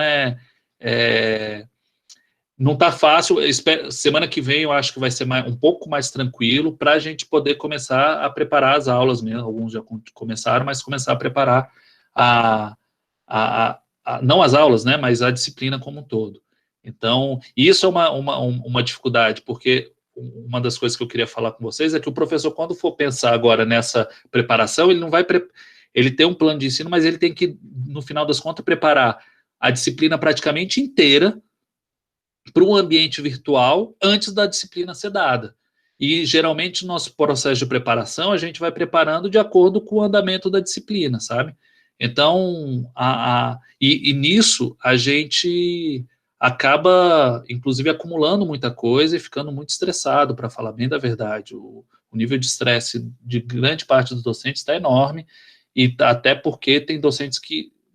não está fácil. Semana que vem eu acho que vai ser um pouco mais tranquilo para a gente poder começar a preparar as aulas mesmo. Alguns já começaram, mas começar a preparar não as aulas, né, mas a disciplina como um todo. Então, isso é uma dificuldade, porque uma das coisas que eu queria falar com vocês é que o professor, quando for pensar agora nessa preparação, ele não vai... Ele tem um plano de ensino, mas ele tem que, no final das contas, preparar a disciplina praticamente inteira para um ambiente virtual antes da disciplina ser dada. E, geralmente, no nosso processo de preparação, a gente vai preparando de acordo com o andamento da disciplina, sabe? Então, nisso, a gente acaba, inclusive, acumulando muita coisa e ficando muito estressado, para falar bem da verdade. O nível de estresse de grande parte dos docentes está enorme, e até porque tem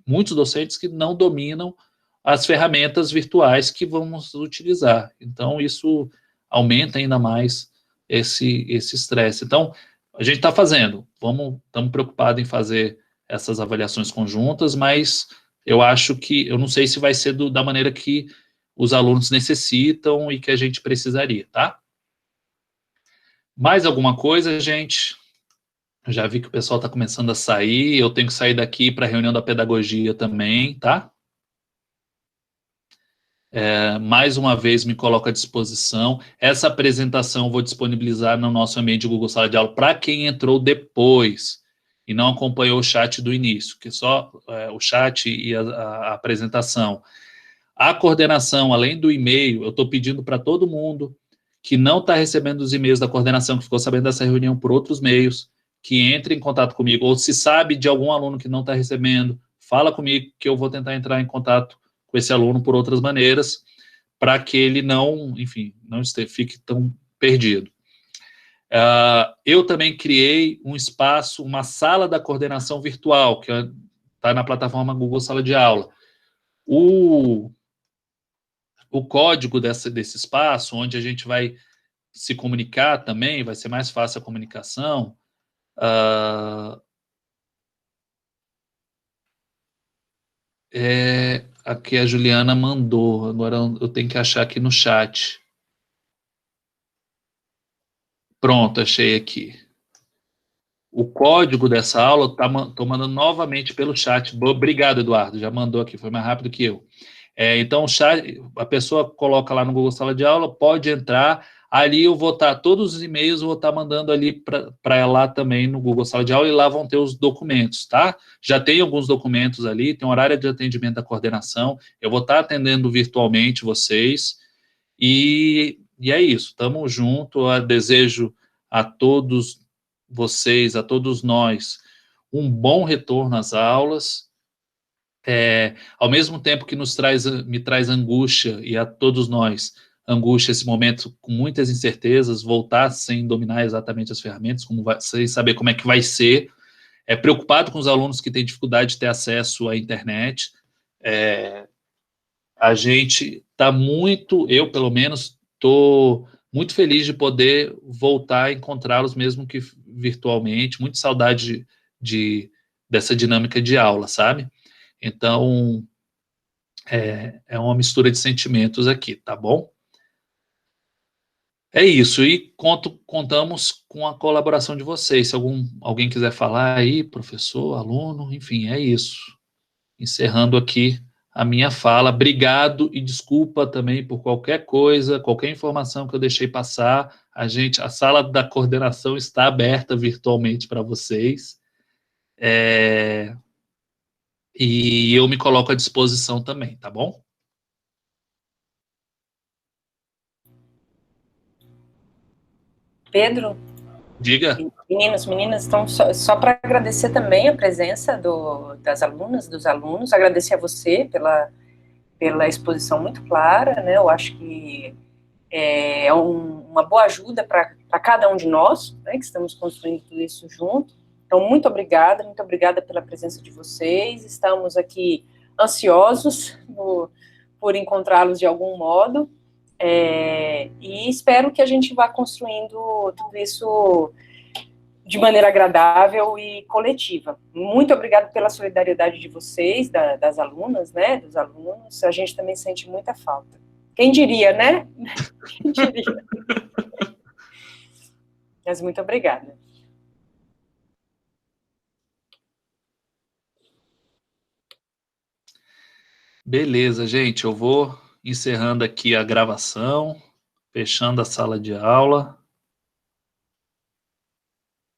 muitos docentes que não dominam as ferramentas virtuais que vamos utilizar. Então, isso aumenta ainda mais esse estresse. Então, a gente está fazendo, estamos preocupados em fazer essas avaliações conjuntas, mas eu acho que, eu não sei se vai ser da maneira que os alunos necessitam e que a gente precisaria, tá? Mais alguma coisa, gente? Eu já vi que o pessoal está começando a sair, eu tenho que sair daqui para a reunião da pedagogia também, tá? Mais uma vez, me coloco à disposição. Essa apresentação eu vou disponibilizar no nosso ambiente Google Sala de Aula para quem entrou depois e não acompanhou o chat do início, que só o chat e a apresentação. A coordenação, além do e-mail, eu estou pedindo para todo mundo que não está recebendo os e-mails da coordenação, que ficou sabendo dessa reunião por outros meios, que entre em contato comigo, ou se sabe de algum aluno que não está recebendo, fala comigo que eu vou tentar entrar em contato com esse aluno por outras maneiras, para que ele não, enfim, não fique tão perdido. Eu também criei um espaço, uma sala da coordenação virtual, que está na plataforma Google Sala de Aula. O código desse espaço, onde a gente vai se comunicar também, vai ser mais fácil a comunicação. Aqui a Juliana mandou, agora eu tenho que achar aqui no chat. Pronto, achei aqui. O código dessa aula estou mandando novamente pelo chat. Obrigado, Eduardo, já mandou aqui, foi mais rápido que eu. Então, o chat, a pessoa coloca lá no Google Sala de Aula, pode entrar, ali eu vou estar, todos os e-mails eu vou estar mandando ali para lá também no Google Sala de Aula, e lá vão ter os documentos, tá? Já tem alguns documentos ali, tem horário de atendimento da coordenação, eu vou estar atendendo virtualmente vocês, e é isso, estamos juntos, desejo a todos vocês, a todos nós, um bom retorno às aulas. Ao mesmo tempo que me traz angústia, e a todos nós, angústia, esse momento com muitas incertezas, voltar sem dominar exatamente as ferramentas, sem saber como é que vai ser, preocupado com os alunos que têm dificuldade de ter acesso à internet. A gente está eu pelo menos, estou muito feliz de poder voltar a encontrá-los, mesmo que virtualmente, muito saudade dessa dinâmica de aula, sabe? Então, é uma mistura de sentimentos aqui, tá bom? É isso, e contamos com a colaboração de vocês. Se alguém quiser falar aí, professor, aluno, enfim, é isso. Encerrando aqui a minha fala. Obrigado e desculpa também por qualquer coisa, qualquer informação que eu deixei passar. A sala da coordenação está aberta virtualmente para vocês. E eu me coloco à disposição também, tá bom? Pedro, Diga. meninas, então só para agradecer também a presença das alunas, dos alunos, agradecer a você pela exposição muito clara, né? Eu acho que é uma boa ajuda para cada um de nós, né, que estamos construindo tudo isso junto. Então, muito obrigada pela presença de vocês. Estamos aqui ansiosos por encontrá-los de algum modo, e espero que a gente vá construindo tudo isso de maneira agradável e coletiva. Muito obrigada pela solidariedade de vocês, das alunas, né, dos alunos. A gente também sente muita falta. Quem diria, né? Quem diria? Mas muito obrigada. Beleza, gente, eu vou encerrando aqui a gravação, fechando a sala de aula.